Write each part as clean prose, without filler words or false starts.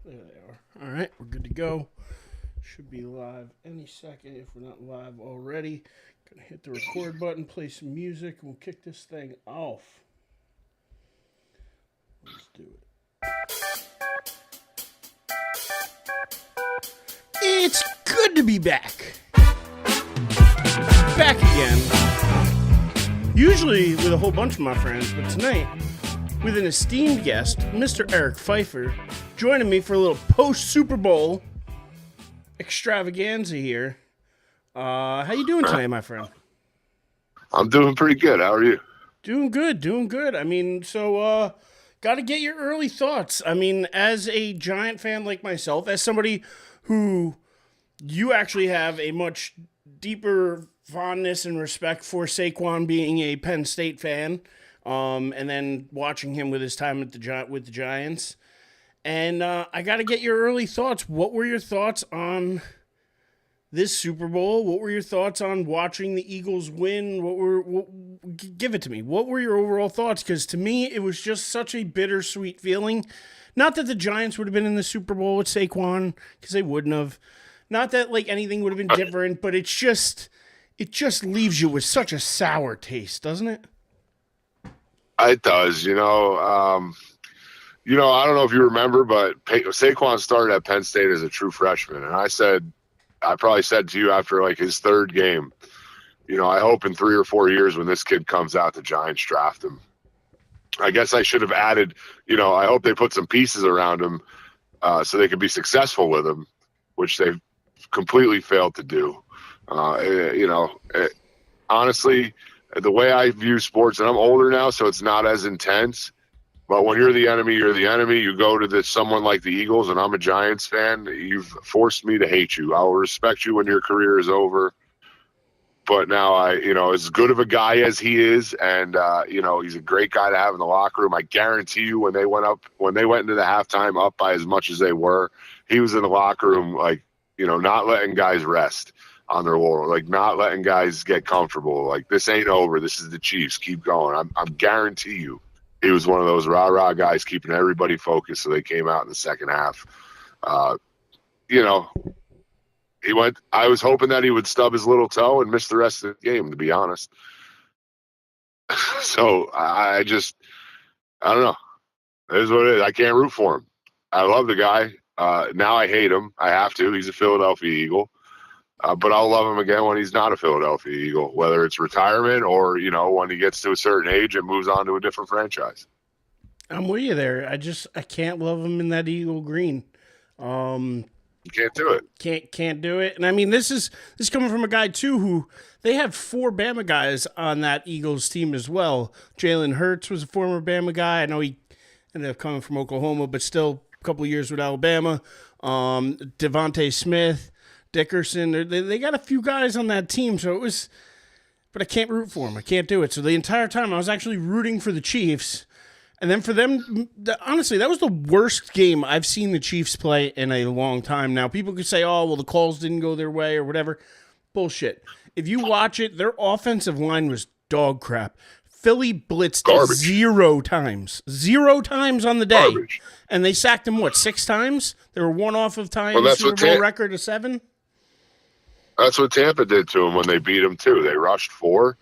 There they are. All right, we're good to go. Should be live any second if we're not live already. Gonna hit the record button, play some music, and we'll kick this thing off. Let's do it. It's good to be back. Back again. Usually with a whole bunch of my friends, but tonight with an esteemed guest, Mr. Erich Pfeiffer, joining me for a little post-Super Bowl extravaganza here. How you doing tonight, my friend? I'm doing pretty good. How are you? Doing good. I mean, so got to get your early thoughts. I mean, as a Giant fan like myself, as somebody who you actually have a much deeper fondness and respect for Saquon being a Penn State fan, and then watching him with his time at with the Giants. And I got to get your early thoughts. What were your thoughts on this Super Bowl? What were your thoughts on watching the Eagles win? Give it to me. What were your overall thoughts? Because to me, it was just such a bittersweet feeling. Not that the Giants would have been in the Super Bowl with Saquon, because they wouldn't have. Not that like anything would have been different, but it just leaves you with such a sour taste, doesn't it? It does. I don't know if you remember, but Saquon started at Penn State as a true freshman, and I probably said to you after like his third game, I hope in 3 or 4 years when this kid comes out, the Giants draft him. I guess I should have added, I hope they put some pieces around him so they could be successful with him, which they've completely failed to do. Honestly, the way I view sports, and I'm older now, so it's not as intense. But when you're the enemy, you're the enemy. You go to someone like the Eagles, and I'm a Giants fan. You've forced me to hate you. I will respect you when your career is over. But now as good of a guy as he is, and he's a great guy to have in the locker room. I guarantee you, when they went into the halftime up by as much as they were, he was in the locker room like, not letting guys rest on their laurel, like not letting guys get comfortable. Like, this ain't over. This is the Chiefs. Keep going. I'm guarantee you. He was one of those rah-rah guys keeping everybody focused, so they came out in the second half. He went. I was hoping that he would stub his little toe and miss the rest of the game, to be honest. So I don't know. It is what it is. I can't root for him. I love the guy. Now I hate him. I have to. He's a Philadelphia Eagle. But I'll love him again when he's not a Philadelphia Eagle, whether it's retirement or, when he gets to a certain age and moves on to a different franchise. I'm with you there. I can't love him in that Eagle green. You can't do it. Can't do it. And I mean, this is coming from a guy too who they had 4 Bama guys on that Eagles team as well. Jalen Hurts was a former Bama guy. I know he ended up coming from Oklahoma, but still a couple of years with Alabama. Devontae Smith, Dickerson. They got a few guys on that team, so it was. But I can't root for them. I can't do it. So the entire time I was actually rooting for the Chiefs. And then for them, honestly, that was the worst game I've seen the Chiefs play in a long time. Now, people could say, oh, well, the calls didn't go their way or whatever. Bullshit. If you watch it, their offensive line was dog crap. Philly blitzed Garbage. 0 times. 0 times on the day. Garbage. And they sacked them, 6 times? They were one off of tying Well, the Super Bowl record of 7? That's what Tampa did to him when they beat him, too. They rushed 4.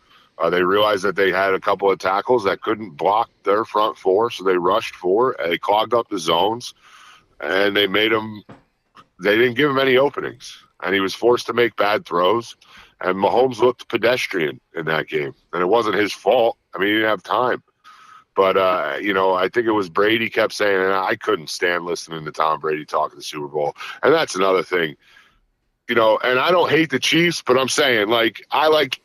They realized that they had a couple of tackles that couldn't block their front 4, so they rushed 4. They clogged up the zones, and they didn't give him any openings. And he was forced to make bad throws. And Mahomes looked pedestrian in that game. And it wasn't his fault. I mean, he didn't have time. But, I think it was Brady kept saying, and I couldn't stand listening to Tom Brady talk at the Super Bowl. And that's another thing. And I don't hate the Chiefs, but I'm saying, like, I like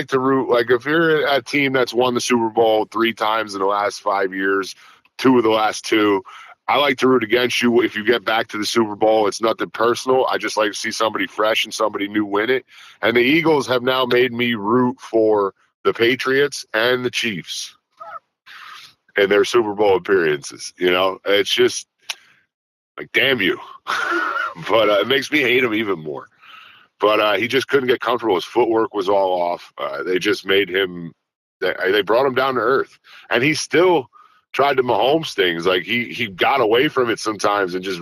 to root, like, if you're a team that's won the Super Bowl 3 times in the last 5 years, 2 of the last 2, I like to root against you if you get back to the Super Bowl. It's nothing personal. I just like to see somebody fresh and somebody new win it. And the Eagles have now made me root for the Patriots and the Chiefs in their Super Bowl appearances. It's just like, damn you. But it makes me hate them even more. But he just couldn't get comfortable. His footwork was all off. They just made him – they brought him down to earth. And he still tried to Mahomes things. Like he got away from it sometimes and just,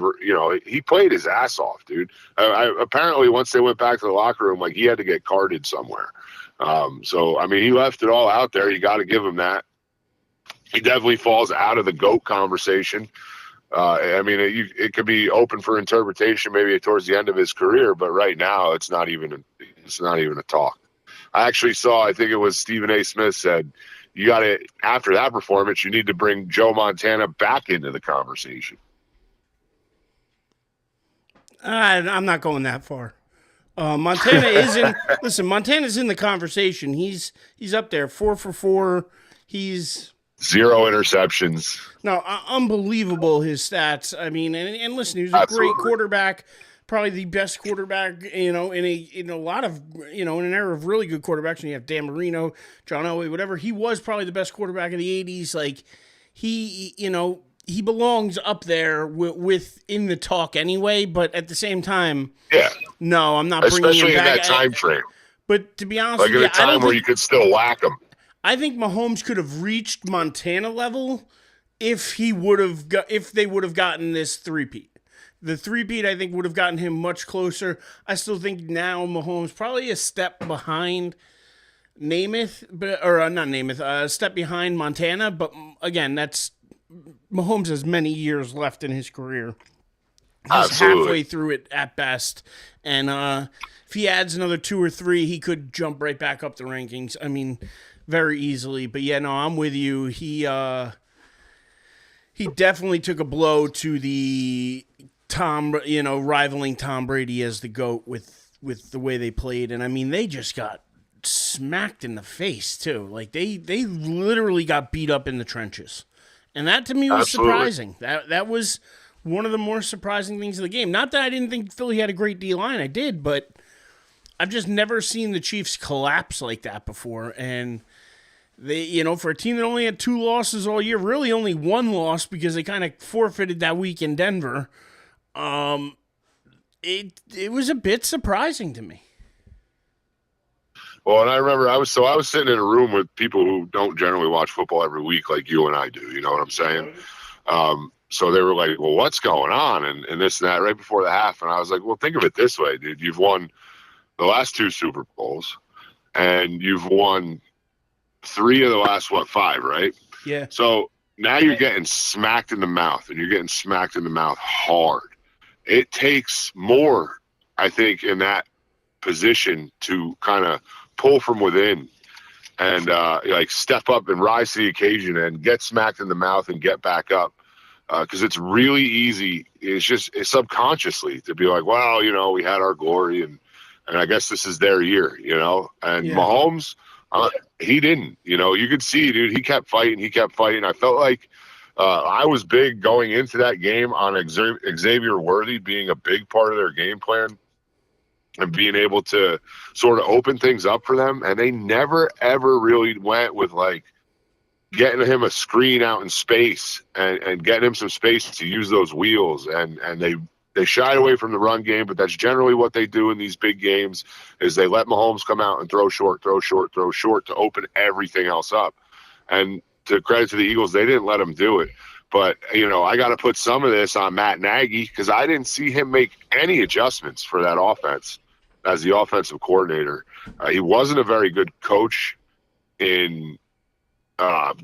he played his ass off, dude. Apparently once they went back to the locker room, like he had to get carded somewhere. So, I mean, he left it all out there. You got to give him that. He definitely falls out of the GOAT conversation. I mean, it could be open for interpretation maybe towards the end of his career, but right now it's not even a talk. I actually saw, I think it was Stephen A. Smith said, you got to, after that performance, you need to bring Joe Montana back into the conversation. I'm not going that far. Montana is in. Listen, Montana's in the conversation. He's up there, 4 for 4. He's 0 interceptions. No, unbelievable his stats. I mean, and listen, he was a Absolutely. great quarterback, probably the best quarterback. In a lot of in an era of really good quarterbacks. And you have Dan Marino, John Elway, whatever. He was probably the best quarterback of the '80s. Like he belongs up there with in the talk anyway. But at the same time, yeah, no, I'm not bringing especially him back. in that time frame. But to be honest, like in a time where you could still whack him. I think Mahomes could have reached Montana level if they would have gotten this three-peat. The three-peat, I think, would have gotten him much closer. I still think now Mahomes probably a step behind Namath, not Namath, a step behind Montana. But again, Mahomes has many years left in his career. He's Absolutely. halfway through it at best, and if he adds another 2 or 3, he could jump right back up the rankings. I mean, very easily. But yeah, no, I'm with you. He definitely took a blow to the rivaling Tom Brady as the GOAT with the way they played. And I mean, they just got smacked in the face too. Like they literally got beat up in the trenches. And that to me was surprising. That was one of the more surprising things of the game. Not that I didn't think Philly had a great D-line. I did, but I've just never seen the Chiefs collapse like that before. And they, for a team that only had 2 losses all year, really only 1 loss because they kind of forfeited that week in Denver. It was a bit surprising to me. Well, and I remember I was sitting in a room with people who don't generally watch football every week like you and I do. You know what I'm saying? So they were like, well, what's going on? And this and that right before the half. And I was like, well, think of it this way, dude. You've won the last 2 Super Bowls and you've won 3 of the last, 5, right? Yeah. So now you're getting smacked in the mouth, and you're getting smacked in the mouth hard. It takes more, I think, in that position to kind of pull from within and step up and rise to the occasion and get smacked in the mouth and get back up. Because it's really easy. It's subconsciously to be like, well, we had our glory, and I guess this is their year, And yeah. Mahomes, he didn't. You could see, dude, he kept fighting. I felt like I was big going into that game on Xavier Worthy being a big part of their game plan and being able to sort of open things up for them. And they never, ever really went with, like, getting him a screen out in space and getting him some space to use those wheels. And they shied away from the run game, but that's generally what they do in these big games is they let Mahomes come out and throw short to open everything else up. And to credit to the Eagles, they didn't let him do it. But, I got to put some of this on Matt Nagy because I didn't see him make any adjustments for that offense as the offensive coordinator. He wasn't a very good coach in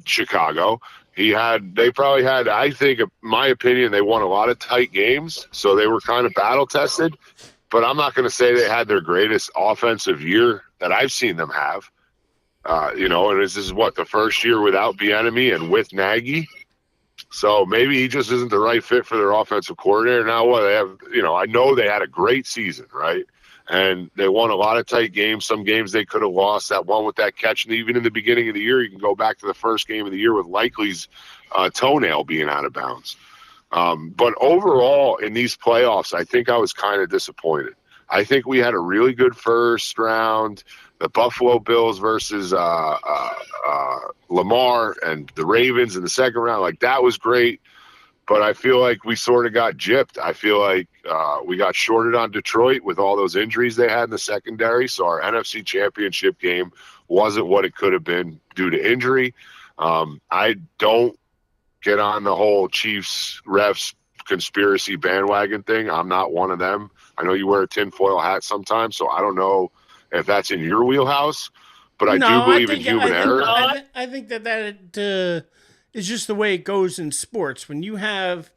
Chicago. They probably had, I think, in my opinion, they won a lot of tight games, so they were kind of battle tested. But I'm not going to say they had their greatest offensive year that I've seen them have. And this is the first year without Bieniemy and with Nagy. So maybe he just isn't the right fit for their offensive coordinator. Now they have, I know they had a great season, right? And they won a lot of tight games. Some games they could have lost. That one with that catch. And even in the beginning of the year, you can go back to the first game of the year with Likely's toenail being out of bounds. But overall, in these playoffs, I think I was kind of disappointed. I think we had a really good first round. The Buffalo Bills versus Lamar and the Ravens in the second round. Like, that was great. But I feel like we sort of got gypped. I feel like we got shorted on Detroit with all those injuries they had in the secondary. So our NFC Championship game wasn't what it could have been due to injury. I don't get on the whole Chiefs refs conspiracy bandwagon thing. I'm not one of them. I know you wear a tinfoil hat sometimes, so I don't know if that's in your wheelhouse, but I do No, believe in human error. I think that is just the way it goes in sports. When you have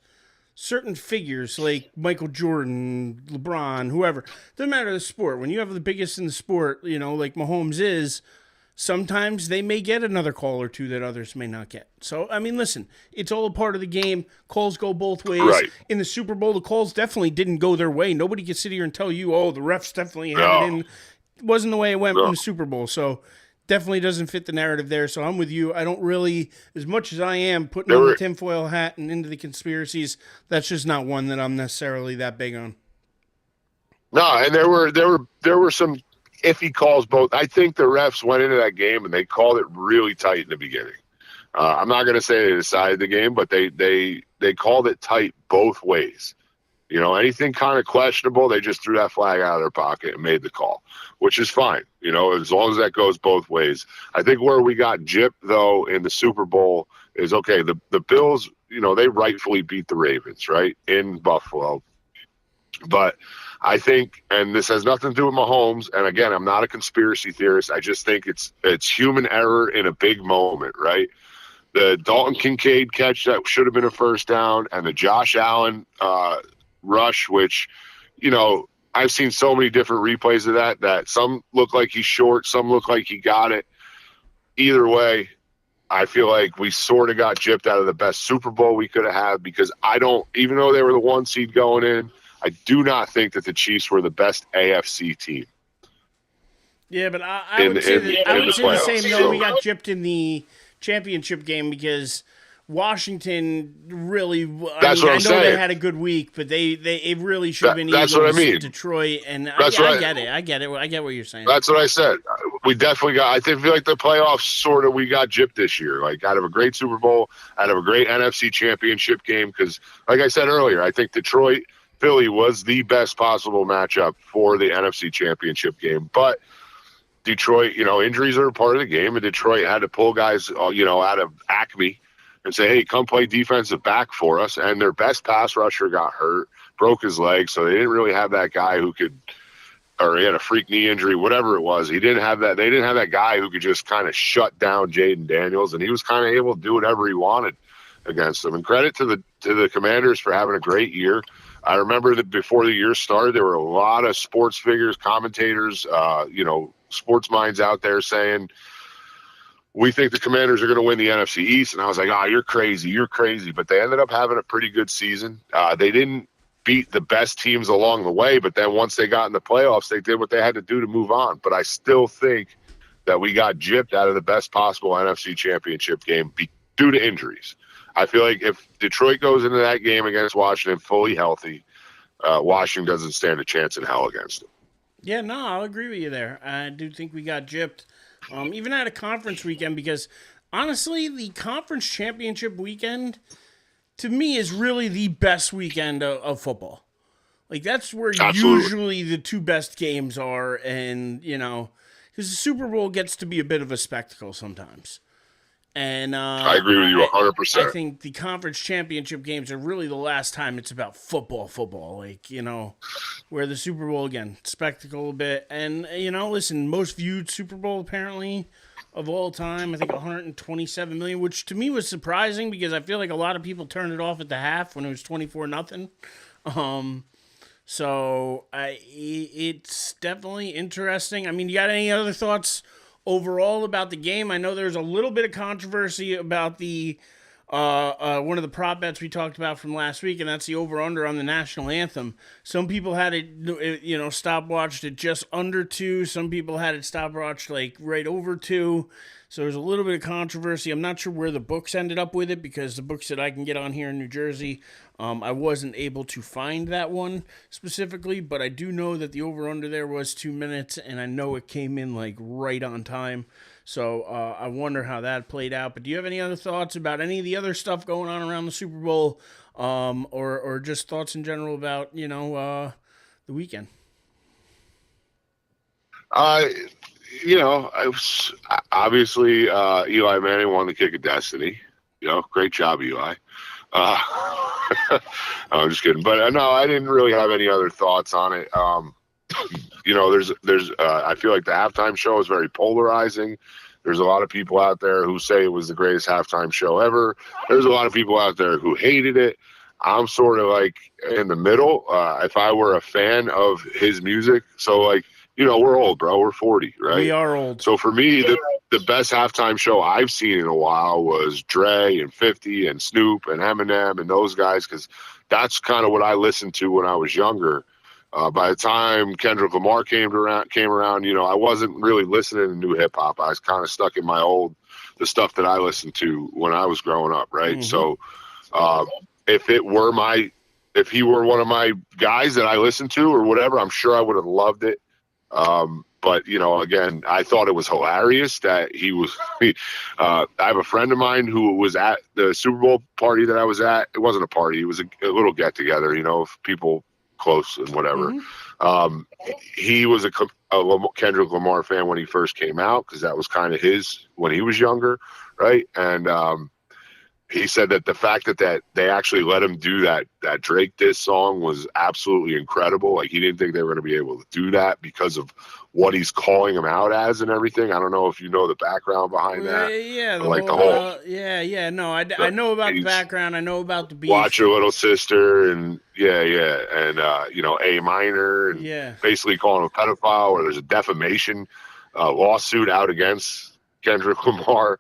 certain figures like Michael Jordan, LeBron, whoever, doesn't matter the sport. When you have the biggest in the sport, like Mahomes is, sometimes they may get another call or two that others may not get. So, I mean, listen, it's all a part of the game. Calls go both ways. Right. In the Super Bowl, the calls definitely didn't go their way. Nobody can sit here and tell you, oh, the refs definitely had it in. It wasn't the way it went in the Super Bowl. So, definitely doesn't fit the narrative there. So, I'm with you. I don't really, as much as I am putting on the tinfoil hat and into the conspiracies, that's just not one that I'm necessarily that big on. No, and there were some iffy calls both. I think the refs went into that game and they called it really tight in the beginning. I'm not going to say they decided the game, but they called it tight both ways. Anything kind of questionable, they just threw that flag out of their pocket and made the call, which is fine. As long as that goes both ways. I think where we got gypped, though, in the Super Bowl is, okay, the Bills, they rightfully beat the Ravens, right, in Buffalo. But I think, and this has nothing to do with Mahomes, and again, I'm not a conspiracy theorist. I just think it's human error in a big moment, right? The Dalton Kincaid catch that should have been a first down, and the Josh Allen rush, which, I've seen so many different replays of that some look like he's short, some look like he got it. Either way, I feel like we sort of got gypped out of the best Super Bowl we could have had, because even though they were the 1 seed going in, I do not think that the Chiefs were the best AFC team. Yeah, but I would say the same. No, we got gypped in the championship game because Washington really. I know they had a good week, but they really should have been. That's what I mean. Detroit, and I get it. I get what you're saying. That's what I said. We definitely got. I feel like the playoffs we got gypped this year. Like, out of a great Super Bowl, out of a great NFC championship game, because, like I said earlier, I think Detroit. Philly was the best possible matchup for the NFC Championship game. But Detroit, injuries are a part of the game, and Detroit had to pull guys, out of Acme and say, hey, come play defensive back for us. And their best pass rusher got hurt, broke his leg, so they didn't really have that guy who could, or he had a freak knee injury, whatever it was. They didn't have that guy who could just kind of shut down Jaden Daniels, and he was kind of able to do whatever he wanted against them. And credit to the Commanders for having a great year. I remember that before the year started, there were a lot of sports figures, commentators, sports minds out there saying, we think the Commanders are going to win the NFC East. And I was like, you're crazy. But they ended up having a pretty good season. They didn't beat the best teams along the way, but then once they got in the playoffs, they did what they had to do to move on. But I still think that we got gypped out of the best possible NFC Championship game due to injuries. I feel like if Detroit goes into that game against Washington fully healthy, Washington doesn't stand a chance in hell against them. Yeah, no, I'll agree with you there. I do think we got gypped, even at a conference weekend, because honestly, the conference championship weekend, to me, is really the best weekend of football. Like, that's where usually the two best games are, and, because the Super Bowl gets to be a bit of a spectacle sometimes. And I agree with you 100%. I think the conference championship games are really the last time it's about football. Like, where the Super Bowl, again, spectacle a bit. And, listen, most viewed Super Bowl apparently of all time, I think 127 million, which to me was surprising because I feel like a lot of people turned it off at the half when it was 24-0. So it's definitely interesting. I mean, you got any other thoughts overall about the game? I know there's a little bit of controversy about the one of the prop bets we talked about from last week, and that's the over-under on the national anthem. Some people had it, stopwatched at just under 2. Some people had it stopwatched like right over 2. So there's a little bit of controversy. I'm not sure where the books ended up with it because the books that I can get on here in New Jersey, I wasn't able to find that one specifically, but I do know that the over-under there was 2 minutes, and I know it came in like right on time. So I wonder how that played out. But do you have any other thoughts about any of the other stuff going on around the Super Bowl, or just thoughts in general about the weekend? I was obviously Eli Manning won the kick of destiny. Great job, Eli. Uh, I'm just kidding, but no, I didn't really have any other thoughts on it. There's I feel like the halftime show is very polarizing. There's a lot of people out there who say it was the greatest halftime show ever. There's a lot of people out there who hated it. I'm sort of like in the middle. If I were a fan of his music, so like, we're old, bro. We're 40, right? We are old. So for me, the best halftime show I've seen in a while was Dre and 50 and Snoop and Eminem and those guys, because that's kind of what I listened to when I was younger. By the time Kendrick Lamar came around, I wasn't really listening to new hip hop. I was kind of stuck in the stuff that I listened to when I was growing up, right? Mm-hmm. So if he were one of my guys that I listened to or whatever, I'm sure I would have loved it. But again, I thought it was hilarious that he was. I have a friend of mine who was at the Super Bowl party that I was at. It wasn't a party; it was a little get together, of people close and whatever. Mm-hmm. He was a Kendrick Lamar fan when he first came out, because that was kind of his when he was younger, right? And he said that the fact that they actually let him do that Drake diss song was absolutely incredible. Like, he didn't think they were going to be able to do that because of what he's calling him out as and everything. I don't know if you know the background behind that. Yeah, the whole No, I know about the background. I know about the beef. Watch Your Little Sister and and A minor and basically calling him a pedophile, or there's a defamation lawsuit out against Kendrick Lamar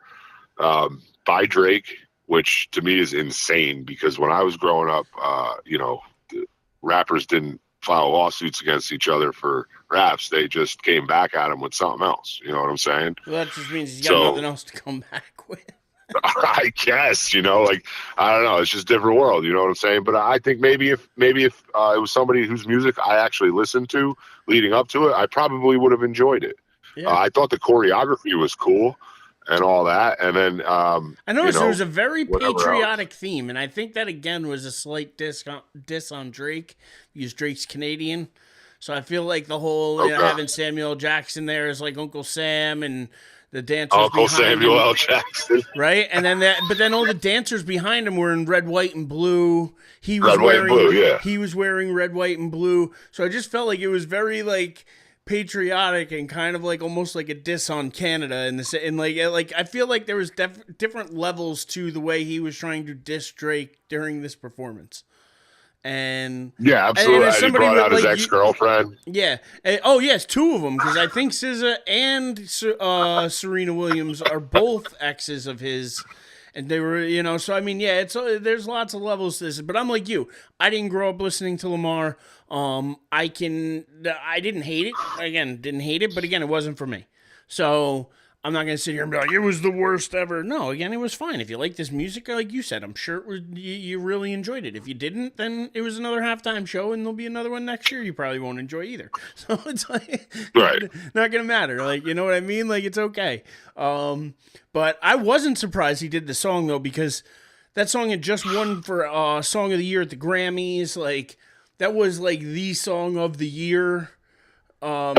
by Drake, which to me is insane, because when I was growing up, rappers didn't file lawsuits against each other for raps. They just came back at him with something else. You know what I'm saying? Well, that just means he's got nothing else to come back with. I guess, I don't know. It's just a different world. You know what I'm saying? But I think maybe if it was somebody whose music I actually listened to leading up to it, I probably would have enjoyed it. Yeah. I thought the choreography was cool and all that. And then I noticed there was a very patriotic theme, and I think that again was a slight diss on Drake, because Drake's Canadian. So I feel like the whole having Samuel L. Jackson there is like Uncle Sam, and the dancers Uncle behind Samuel him, L. Jackson, right? And then but then all the dancers behind him were in red, white, and blue. He was wearing red, white, and blue. So I just felt like it was very like patriotic and kind of like almost like a diss on Canada, and I feel like there was different levels to the way he was trying to diss Drake during this performance. And yeah, absolutely. And he brought out his ex-girlfriend. Yeah. Oh yes, two of them, because I think SZA and Serena Williams are both exes of his. And they were, so I mean, there's lots of levels to this. But I'm like you. I didn't grow up listening to Lamar. I didn't hate it. Again, but again, it wasn't for me. So I'm not going to sit here and be like, it was the worst ever. No, again, it was fine. If you like this music, like you said, I'm sure you really enjoyed it. If you didn't, then it was another halftime show, and there'll be another one next year you probably won't enjoy either. So it's like, right. Not going to matter. Like, you know what I mean? Like, it's okay. But I wasn't surprised he did the song, though, because that song had just won for Song of the Year at the Grammys. Like, that was like the song of the year.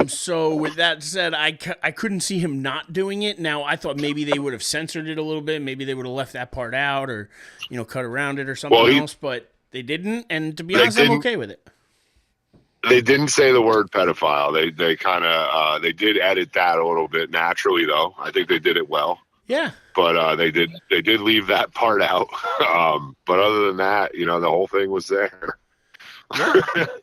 So with that said, I couldn't see him not doing it. Now, I thought maybe they would have censored it a little bit. Maybe they would have left that part out, or, cut around it or something else, but they didn't. And to be honest, I'm okay with it. They didn't say the word pedophile. They kind of, they did edit that a little bit naturally, though. I think they did it well. Yeah. But they did leave that part out. But other than that, the whole thing was there.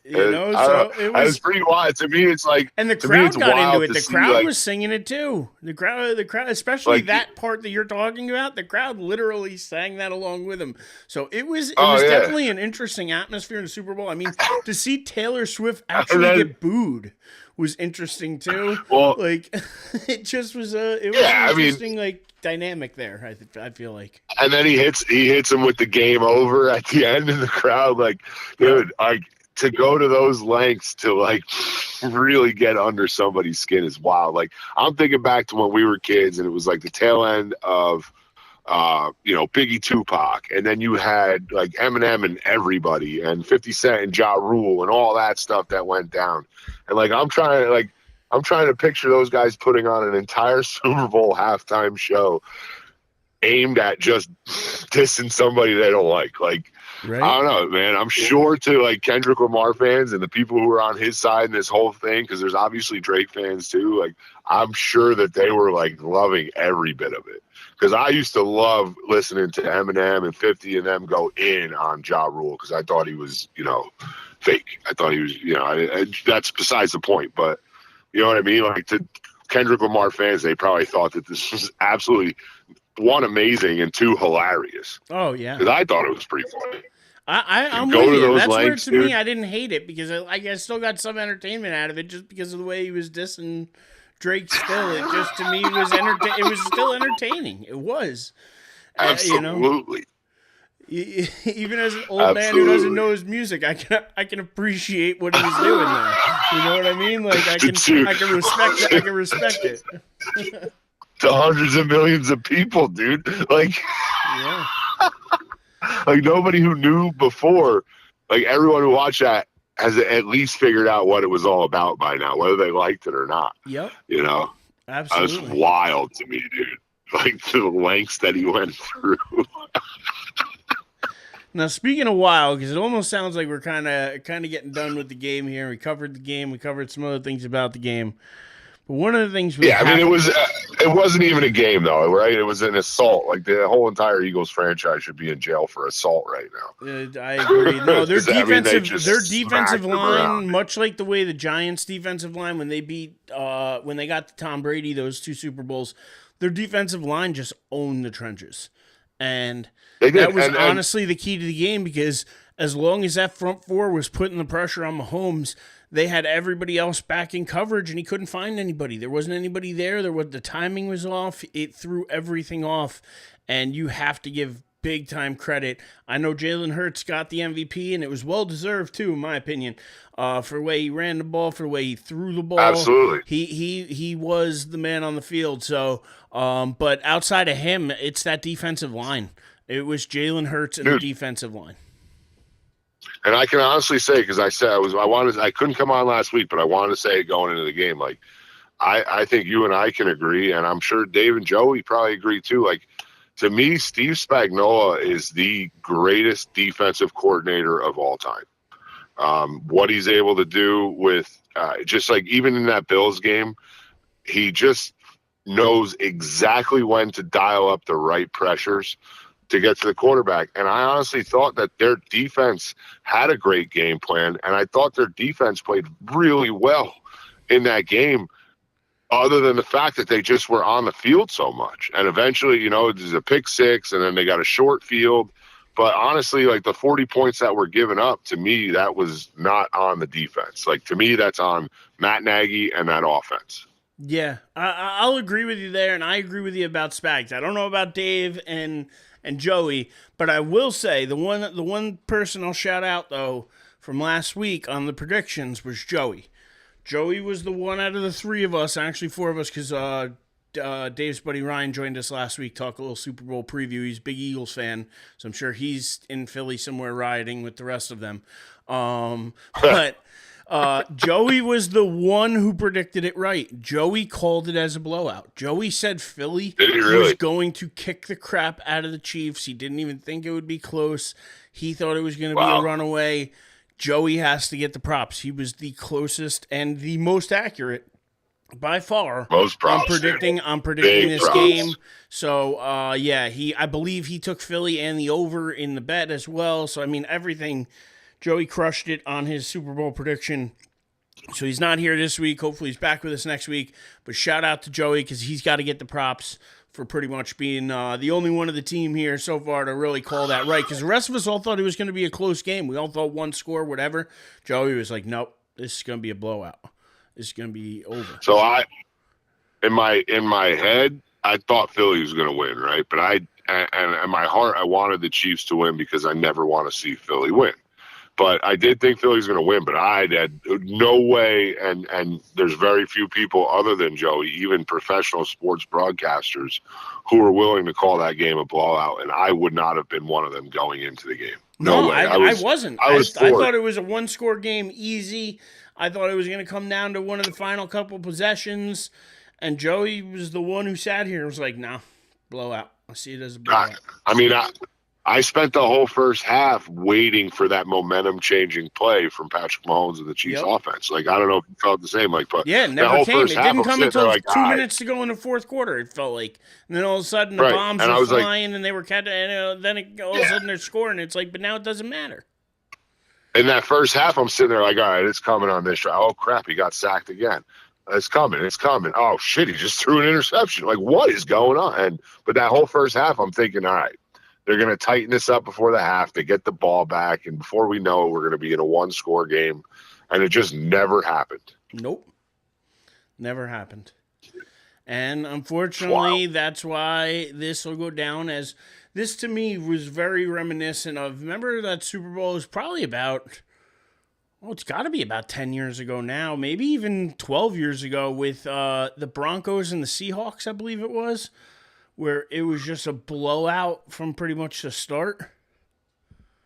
Yeah. So it was pretty wild. To me, it's like, and the crowd got into it. The crowd was singing it too. The crowd, especially that part that you're talking about, the crowd literally sang that along with him. So it was definitely an interesting atmosphere in the Super Bowl. I mean, to see Taylor Swift actually get booed was interesting too. Well, like it just was an interesting dynamic there. I feel like. And then he hits him with the game over at the end, and the crowd dude, to go to those lengths to really get under somebody's skin is wild. Like, I'm thinking back to when we were kids, and it was like the tail end of Biggie, Tupac, and then you had Eminem and everybody, and 50 Cent and Ja Rule and all that stuff that went down. And I'm trying to picture those guys putting on an entire Super Bowl halftime show aimed at just dissing somebody they don't like. Like, Right? I don't know, man. I'm sure to like Kendrick Lamar fans and the people who are on his side in this whole thing, because there's obviously Drake fans too. Like, I'm sure that they were like loving every bit of it. Because I used to love listening to Eminem and 50 and them go in on Ja Rule because I thought he was, fake. I thought he was, that's besides the point. But you know what I mean? Like, to Kendrick Lamar fans, they probably thought that this was absolutely, one, amazing, and two, hilarious. Oh, yeah. Because I thought it was pretty funny. I'm go with to you. those That's where, lengths, to dude. me, I didn't hate it because I still got some entertainment out of it just because of the way he was dissing Drake still. It just, to me, was it was still entertaining. It was. Absolutely. Even as an old man who doesn't know his music, I can appreciate what he was doing there. You know what I mean? Like, I can respect it. I can respect it. To hundreds of millions of people, dude. Like, yeah. Like, nobody who knew before, like, everyone who watched that has at least figured out what it was all about by now, whether they liked it or not. Yep. Absolutely. Absolutely. That's wild to me, dude. Like, to the lengths that he went through. Now, speaking of wild, because it almost sounds like we're kind of getting done with the game here. We covered the game. We covered some other things about the game. But one of the things it wasn't even a game, though, right? It was an assault. Like, the whole entire Eagles franchise should be in jail for assault right now. I agree. No, their defensive line, around. much like the way the Giants' defensive line, when they got to Tom Brady, those 2 Super Bowls, their defensive line just owned the trenches. And that was honestly the key to the game, because as long as that front four was putting the pressure on Mahomes, they had everybody else back in coverage, and he couldn't find anybody. There wasn't anybody there. The timing was off. It threw everything off, and you have to give big time credit. I know Jalen Hurts got the MVP, and it was well deserved too, in my opinion, for the way he ran the ball, for the way he threw the ball. Absolutely, he was the man on the field. So, but outside of him, it's that defensive line. It was Jalen Hurts and the defensive line. And I can honestly say, because I couldn't come on last week, but I wanted to say it going into the game. Like, I think you and I can agree, and I'm sure Dave and Joey probably agree too. Like, to me, Steve Spagnuolo is the greatest defensive coordinator of all time. What he's able to do with just like even in that Bills game, he just knows exactly when to dial up the right pressures to get to the quarterback. And I honestly thought that their defense had a great game plan, and I thought their defense played really well in that game, other than the fact that they just were on the field so much. And eventually, there's a pick six, and then they got a short field. But honestly, like, the 40 points that were given up, to me, that was not on the defense. Like, to me, that's on Matt Nagy and that offense. Yeah, I'll agree with you there, and I agree with you about Spags. I don't know about Dave and Joey, but I will say the one person I'll shout out, though, from last week on the predictions was Joey. Joey was the one out of the 3 of us, actually 4 of us, because Dave's buddy Ryan joined us last week, talk a little Super Bowl preview. He's a big Eagles fan, so I'm sure he's in Philly somewhere rioting with the rest of them. But Joey was the one who predicted it right. Joey called it as a blowout. Joey said Philly was going to kick the crap out of the Chiefs. He didn't even think it would be close. He thought it was going to be a runaway. Joey has to get the props. He was the closest and the most accurate by far on predicting this game. So I believe he took Philly and the over in the bet as well. So I mean, everything, Joey crushed it on his Super Bowl prediction. So he's not here this week. Hopefully he's back with us next week. But shout out to Joey, because he's got to get the props for pretty much being the only one of the team here so far to really call that right. Because the rest of us all thought it was going to be a close game. We all thought one score, whatever. Joey was like, nope, this is going to be a blowout. This is going to be over. So in my head, I thought Philly was going to win, right? But in my heart, I wanted the Chiefs to win because I never want to see Philly win. But I did think Philly was going to win, but I had no way, and there's very few people other than Joey, even professional sports broadcasters, who were willing to call that game a blowout, and I would not have been one of them going into the game. No way. I wasn't. I thought it was a one-score game, easy. I thought it was going to come down to one of the final couple possessions, and Joey was the one who sat here and was like, no, blowout. I see it as a I, blowout. I mean, I spent the whole first half waiting for that momentum-changing play from Patrick Mahomes and the Chiefs' Yep. offense. Like, I don't know if you felt the same. Like, but Yeah, it that never whole came. first It half, didn't I'm come sitting there until like, 2 minutes to go in the fourth quarter. It felt like, and then all of a sudden the right. bombs And were I was like, flying, and they were catching. And then all of a sudden they're scoring. It's like, but now it doesn't matter. in that first half, I'm sitting there like, all right, it's coming on this drive. Oh crap, he got sacked again. It's coming. It's coming. Oh shit, he just threw an interception. Like, what is going on? But that whole first half, I'm thinking, all right, they're going to tighten this up before the half. They get the ball back, and before we know it, we're going to be in a one-score game, and it just never happened. Nope, never happened. And unfortunately, that's why this will go down as this to me was very reminiscent of. Remember that Super Bowl was probably about. Oh, it's got to be about 10 years ago now, maybe even 12 years ago with the Broncos and the Seahawks, I believe it was, where it was just a blowout from pretty much the start.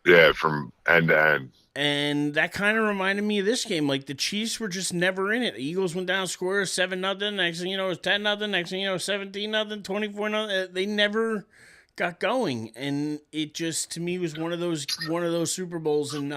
Yeah, from end to end. And that kind of reminded me of this game. Like the Chiefs were just never in it. The Eagles went down, scored 7-0. Next thing you know, it was 10-0. Next thing you know, 17-0, 24-0. They never got going, and it just to me was one of those Super Bowls. And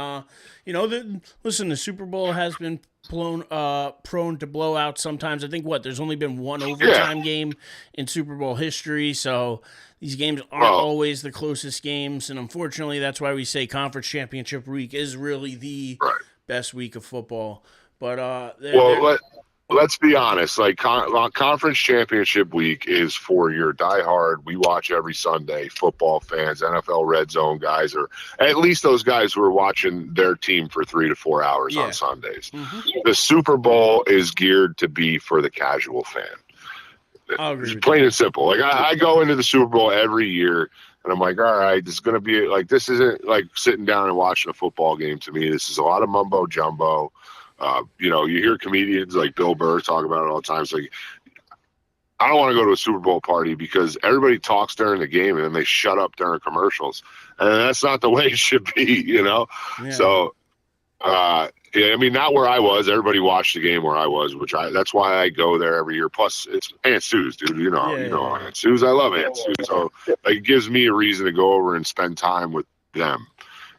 listen, the Super Bowl has been prone to blowouts sometimes. I think there's only been one overtime game in Super Bowl history, so these games aren't always the closest games, and unfortunately, that's why we say Conference Championship Week is really the best week of football. But let's be honest. Like Conference Championship Week is for your diehard. We watch every Sunday football fans, NFL Red Zone guys, or at least those guys who are watching their team for 3 to 4 hours on Sundays. Mm-hmm. The Super Bowl is geared to be for the casual fan. Plain and simple. Like I go into the Super Bowl every year, and I'm like, all right, this is going to be like, this isn't like sitting down and watching a football game to me. This is a lot of mumbo jumbo. You hear comedians like Bill Burr talk about it all the time. It's like, I don't want to go to a Super Bowl party because everybody talks during the game and then they shut up during commercials, and that's not the way it should be. Yeah. So. I mean, not where I was. Everybody watched the game where I was, that's why I go there every year. Plus, it's Aunt Sue's, dude. Aunt Sue's. I love Aunt Sue's. So it gives me a reason to go over and spend time with them.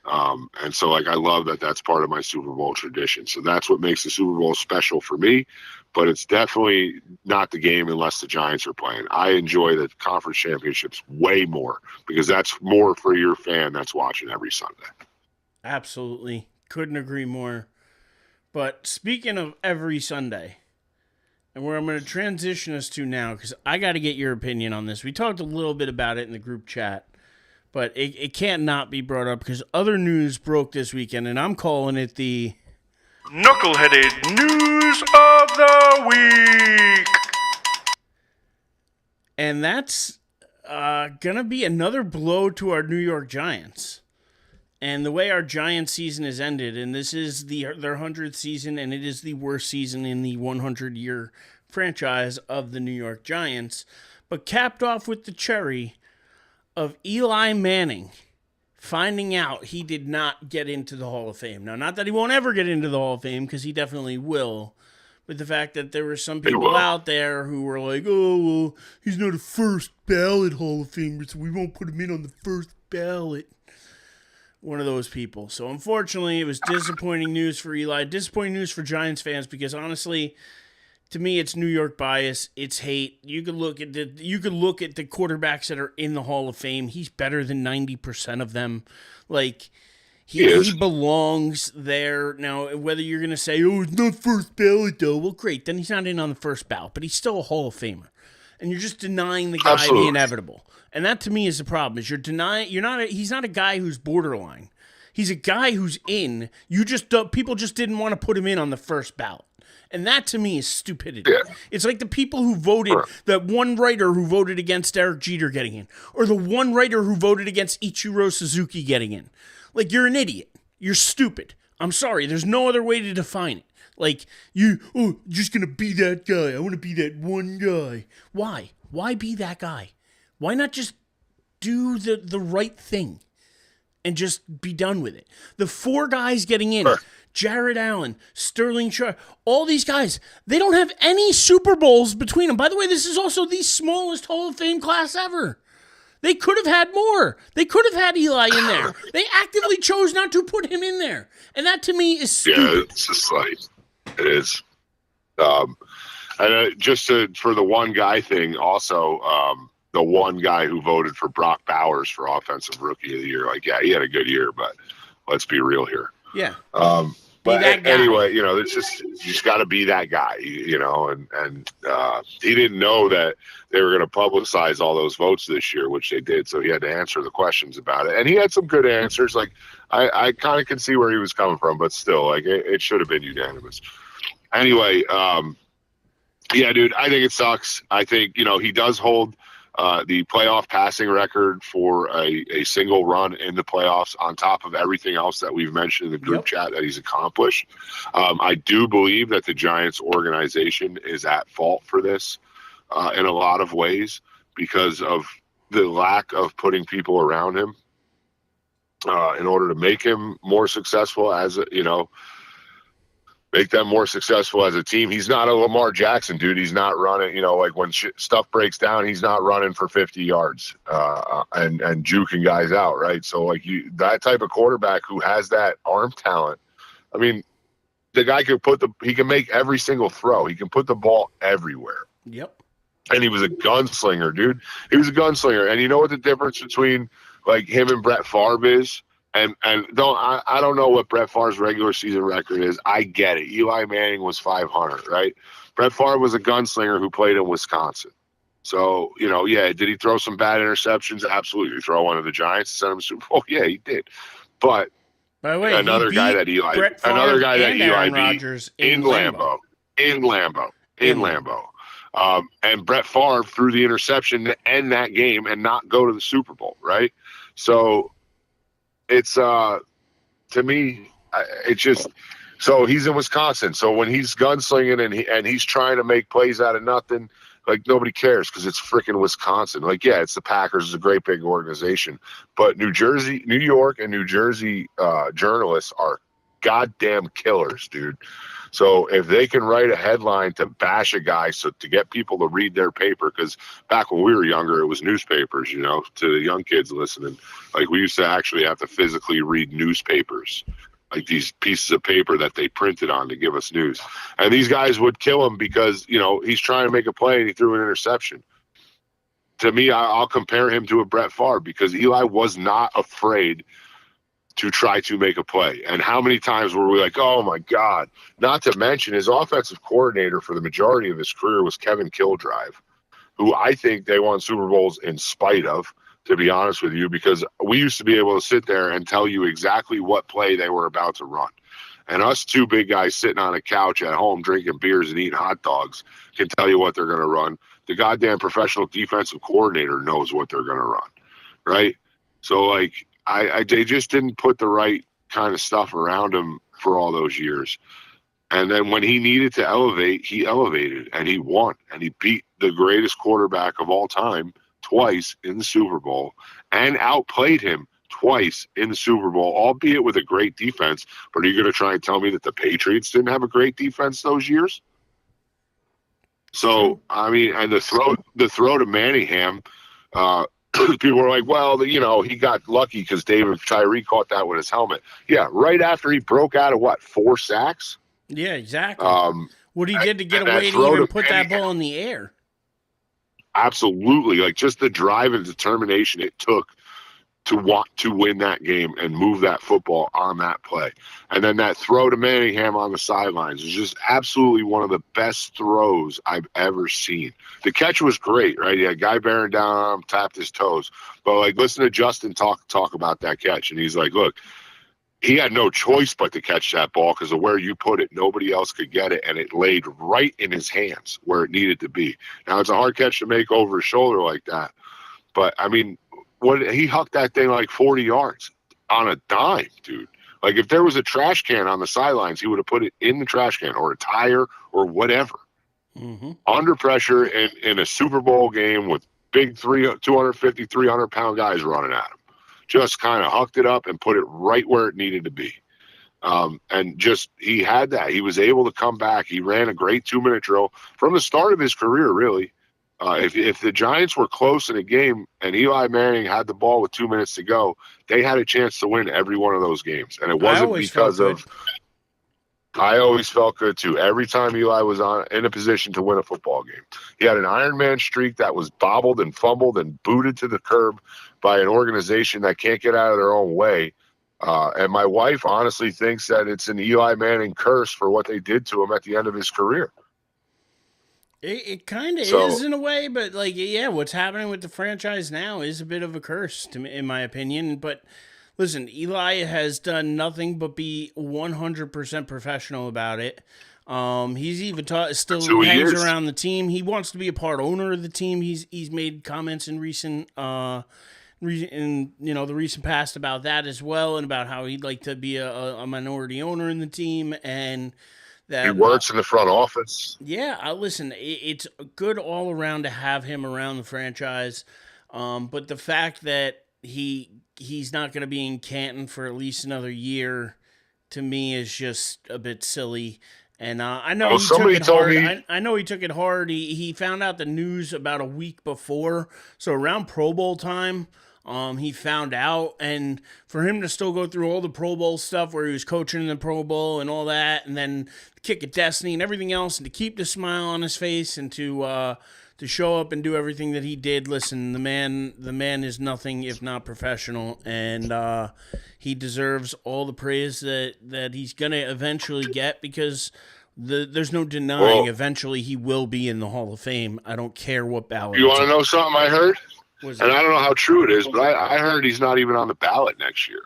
And so, I love that that's part of my Super Bowl tradition. So that's what makes the Super Bowl special for me. But it's definitely not the game unless the Giants are playing. I enjoy the conference championships way more because that's more for your fan that's watching every Sunday. Absolutely. Couldn't agree more. But speaking of every Sunday, and where I'm going to transition us to now, because I got to get your opinion on this. We talked a little bit about it in the group chat, but it can't not be brought up because other news broke this weekend, and I'm calling it the Knuckleheaded News of the Week. And that's going to be another blow to our New York Giants. And the way our Giants season has ended, and this is their 100th season, and it is the worst season in the 100-year franchise of the New York Giants, but capped off with the cherry of Eli Manning finding out he did not get into the Hall of Fame. Now, not that he won't ever get into the Hall of Fame, because he definitely will, but the fact that there were some people out there who were like, oh, well, he's not a first ballot Hall of Famer, so we won't put him in on the first ballot. One of those people. So unfortunately, it was disappointing news for Eli, disappointing news for Giants fans, because honestly, to me, it's New York bias, it's hate. You could look at the quarterbacks that are in the Hall of Fame. He's better than 90% of them. Like he belongs there. Now, whether you're gonna say, oh, it's not first ballot though, well, great, then he's not in on the first ballot, but he's still a Hall of Famer, and you're just denying the guy the inevitable. And that to me is the problem. Is you're denying he's not a guy who's borderline. He's a guy who's in. People just didn't want to put him in on the first ballot. And that to me is stupidity. Yeah. It's like the people who voted, that one writer who voted against Derek Jeter getting in, or the one writer who voted against Ichiro Suzuki getting in. Like, you're an idiot. You're stupid. I'm sorry. There's no other way to define it. Like, just going to be that guy. I want to be that one guy. Why? Why be that guy? Why not just do the right thing and just be done with it? The 4 guys getting in, Jared Allen, Sterling Sharp, all these guys, they don't have any Super Bowls between them. By the way, this is also the smallest Hall of Fame class ever. They could have had more. They could have had Eli in there. They actively chose not to put him in there. And that to me is stupid. Yeah, it's just like, it is. And for the one guy thing, also, the one guy who voted for Brock Bowers for Offensive Rookie of the Year, like, yeah, he had a good year, but let's be real here. Yeah. But that guy. anyway, it's just, you just got to be that guy, and he didn't know that they were going to publicize all those votes this year, which they did. So he had to answer the questions about it. And he had some good answers. Like, I kind of can see where he was coming from, but still, like, it should have been unanimous. Anyway, yeah, dude, I think it sucks. I think, he does hold the playoff passing record for a single run in the playoffs on top of everything else that we've mentioned in the group chat that he's accomplished. I do believe that the Giants organization is at fault for this in a lot of ways because of the lack of putting people around him in order to make him more successful make them more successful as a team. He's not a Lamar Jackson, dude. He's not running, like when stuff breaks down, he's not running for 50 yards and juking guys out, right? So, like, that type of quarterback who has that arm talent, I mean, the guy he can make every single throw. He can put the ball everywhere. Yep. And he was a gunslinger, dude. He was a gunslinger. And you know what the difference between, like, him and Brett Favre is? And I don't know what Brett Favre's regular season record is. I get it. Eli Manning was 500, right? Brett Favre was a gunslinger who played in Wisconsin. So, yeah, did he throw some bad interceptions? Absolutely. Throw one of the Giants and send him to Super Bowl? Yeah, he did. But by the way, another guy that Eli beat in Lambeau. And Brett Favre threw the interception to end that game and not go to the Super Bowl, right? So it's to me, it's just so he's in Wisconsin. So when he's gunslinging and he's trying to make plays out of nothing, like, nobody cares because it's freaking Wisconsin. Like, yeah, it's the Packers. It's a great big organization, but New York, and New Jersey journalists are goddamn killers, dude. So if they can write a headline to bash a guy to get people to read their paper, because back when we were younger, it was newspapers, to the young kids listening. Like, we used to actually have to physically read newspapers, like these pieces of paper that they printed on to give us news. And these guys would kill him because, he's trying to make a play and he threw an interception. To me, I'll compare him to a Brett Favre because Eli was not afraid to try to make a play. And how many times were we like, oh my God? Not to mention his offensive coordinator for the majority of his career was Kevin Kilbrive, who I think they won Super Bowls in spite of, to be honest with you, because we used to be able to sit there and tell you exactly what play they were about to run. And us two big guys sitting on a couch at home drinking beers and eating hot dogs can tell you what they're going to run. The goddamn professional defensive coordinator knows what they're going to run, right? So, like, they just didn't put the right kind of stuff around him for all those years. And then when he needed to elevate, he elevated and he won and he beat the greatest quarterback of all time twice in the Super Bowl and outplayed him twice in the Super Bowl, albeit with a great defense. But are you going to try and tell me that the Patriots didn't have a great defense those years? So, I mean, and the throw to Manningham, people were like, well, he got lucky because David Tyree caught that with his helmet. Yeah, right after he broke out of 4 sacks? Yeah, exactly. What he did to get away to even put that ball in the air. Absolutely. Like, just the drive and determination it took to want to win that game and move that football on that play. And then that throw to Manningham on the sidelines is just absolutely one of the best throws I've ever seen. The catch was great, right? Yeah, guy bearing down on him, tapped his toes. But, like, listen to Justin talk about that catch. And he's like, look, he had no choice but to catch that ball because of where you put it. Nobody else could get it, and it laid right in his hands where it needed to be. Now, it's a hard catch to make over his shoulder like that. But, I mean, he hucked that thing like 40 yards on a dime, dude. Like, if there was a trash can on the sidelines, he would have put it in the trash can or a tire or whatever. Mm-hmm. Under pressure in a Super Bowl game with big 250, 300-pound guys running at him. Just kind of hucked it up and put it right where it needed to be. And just, he had that. He was able to come back. He ran a great 2-minute drill from the start of his career, really. If the Giants were close in a game and Eli Manning had the ball with 2 minutes to go, they had a chance to win every one of those games. And it wasn't because of – I always felt good, too. Every time Eli was in a position to win a football game. He had an Iron Man streak that was bobbled and fumbled and booted to the curb by an organization that can't get out of their own way. And my wife honestly thinks that it's an Eli Manning curse for what they did to him at the end of his career. It kind of is in a way, but like, yeah, what's happening with the franchise now is a bit of a curse, to me, in my opinion. But listen, Eli has done nothing but be 100% professional about it. He's even still hangs around the team. He wants to be a part owner of the team. He's made comments in the recent past about that as well, and about how he'd like to be a minority owner in the team, and that he works in the front office. Yeah, listen, it's good all around to have him around the franchise, but the fact that he's not going to be in Canton for at least another year, to me, is just a bit silly. And I know he took it hard. I know he took it hard. He found out the news about a week before, so around Pro Bowl time. He found out, and for him to still go through all the Pro Bowl stuff where he was coaching in the Pro Bowl and all that, and then the kick of destiny and everything else, and to keep the smile on his face and to show up and do everything that he did. Listen, the man is nothing if not professional, and he deserves all the praise that he's gonna eventually get, because there's no denying eventually he will be in the Hall of Fame. I don't care what ballot. You want to know something I heard? And I don't know how true it is, but I heard he's not even on the ballot next year.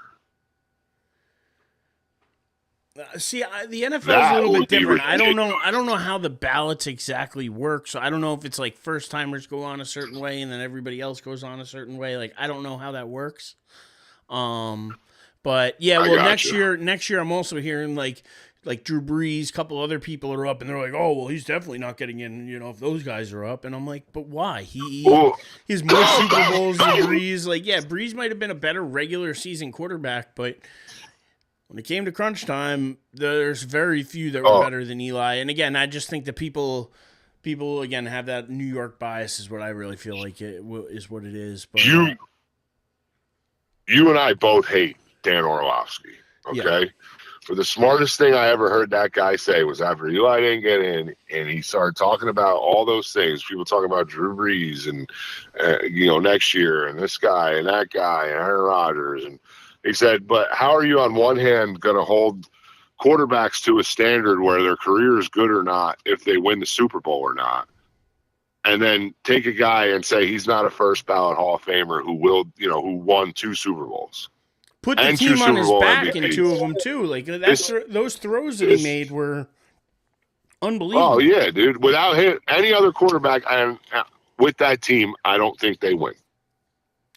See, the NFL is a little bit different. I don't know how the ballots exactly work. So I don't know if it's like first timers go on a certain way and then everybody else goes on a certain way. Like, I don't know how that works. But yeah, well, next year I'm also hearing like Drew Brees, a couple other people are up, and they're like, oh, well, he's definitely not getting in, if those guys are up. And I'm like, but why? He has more Super Bowls than Brees. Like, yeah, Brees might have been a better regular season quarterback, but when it came to crunch time, there's very few that were better than Eli. And again, I just think that people again have that New York bias is what I really feel like is what it is. But you and I both hate Dan Orlovsky, okay? Yeah. For the smartest thing I ever heard that guy say was after Eli didn't get in, and he started talking about all those things. People talking about Drew Brees and next year, and this guy and that guy and Aaron Rodgers, and he said, "But how are you on one hand going to hold quarterbacks to a standard where their career is good or not if they win the Super Bowl or not, and then take a guy and say he's not a first ballot Hall of Famer who won 2 Super Bowls?" Put the team on his back in 2 of them, too. Like, those throws that he made were unbelievable. Oh, yeah, dude. Without him, any other quarterback with that team, I don't think they win.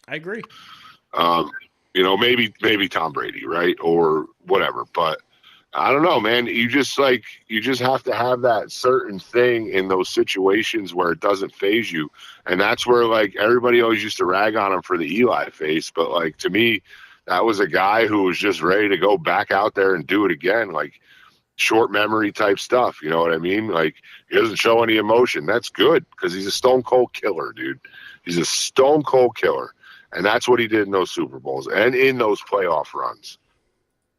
I agree. Maybe Tom Brady, right? Or whatever. But I don't know, man. You just have to have that certain thing in those situations where it doesn't phase you. And that's where, like, everybody always used to rag on him for the Eli face. But, like, to me, that was a guy who was just ready to go back out there and do it again, like short memory type stuff. You know what I mean? Like, he doesn't show any emotion. That's good because he's a stone cold killer, dude. He's a stone cold killer. And that's what he did in those Super Bowls and in those playoff runs.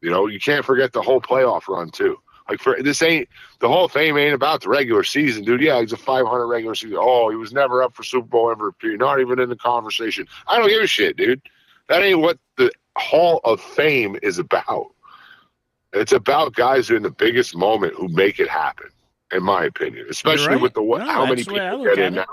You can't forget the whole playoff run, too. Like, the Hall of Fame ain't about the regular season, dude. Yeah, he's a 500 regular season. Oh, he was never up for Super Bowl MVP, not even in the conversation. I don't give a shit, dude. That ain't what the Hall of Fame is about. It's about guys who are in the biggest moment who make it happen, in my opinion, especially with how many people get in now.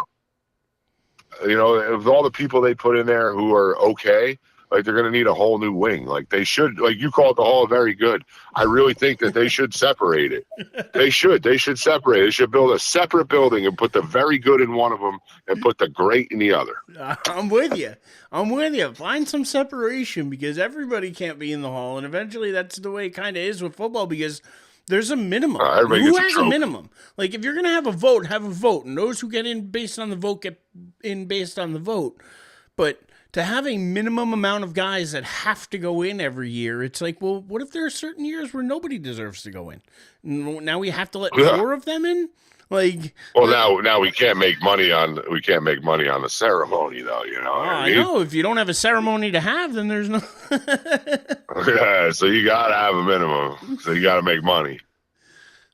Of all the people they put in there who are okay, like, they're going to need a whole new wing. Like, they should, like you call it the Hall of Very Good. I really think that they should separate it. They should separate it. They should build a separate building and put the very good in one of them and put the great in the other. I'm with you. Find some separation, because everybody can't be in the Hall. And eventually that's the way it kind of is with football, because there's a minimum. Who has a minimum? Like, if you're going to have a vote, have a vote. And those who get in based on the vote get in based on the vote. But to have a minimum amount of guys that have to go in every year. It's like, well, what if there are certain years where nobody deserves to go in? Now we have to let Yeah. 4 of them in. Like, well, now we can't make money on the ceremony, though. You know what I mean? I know if you don't have a ceremony to have, then there's no. Yeah, so you gotta have a minimum. So you gotta make money.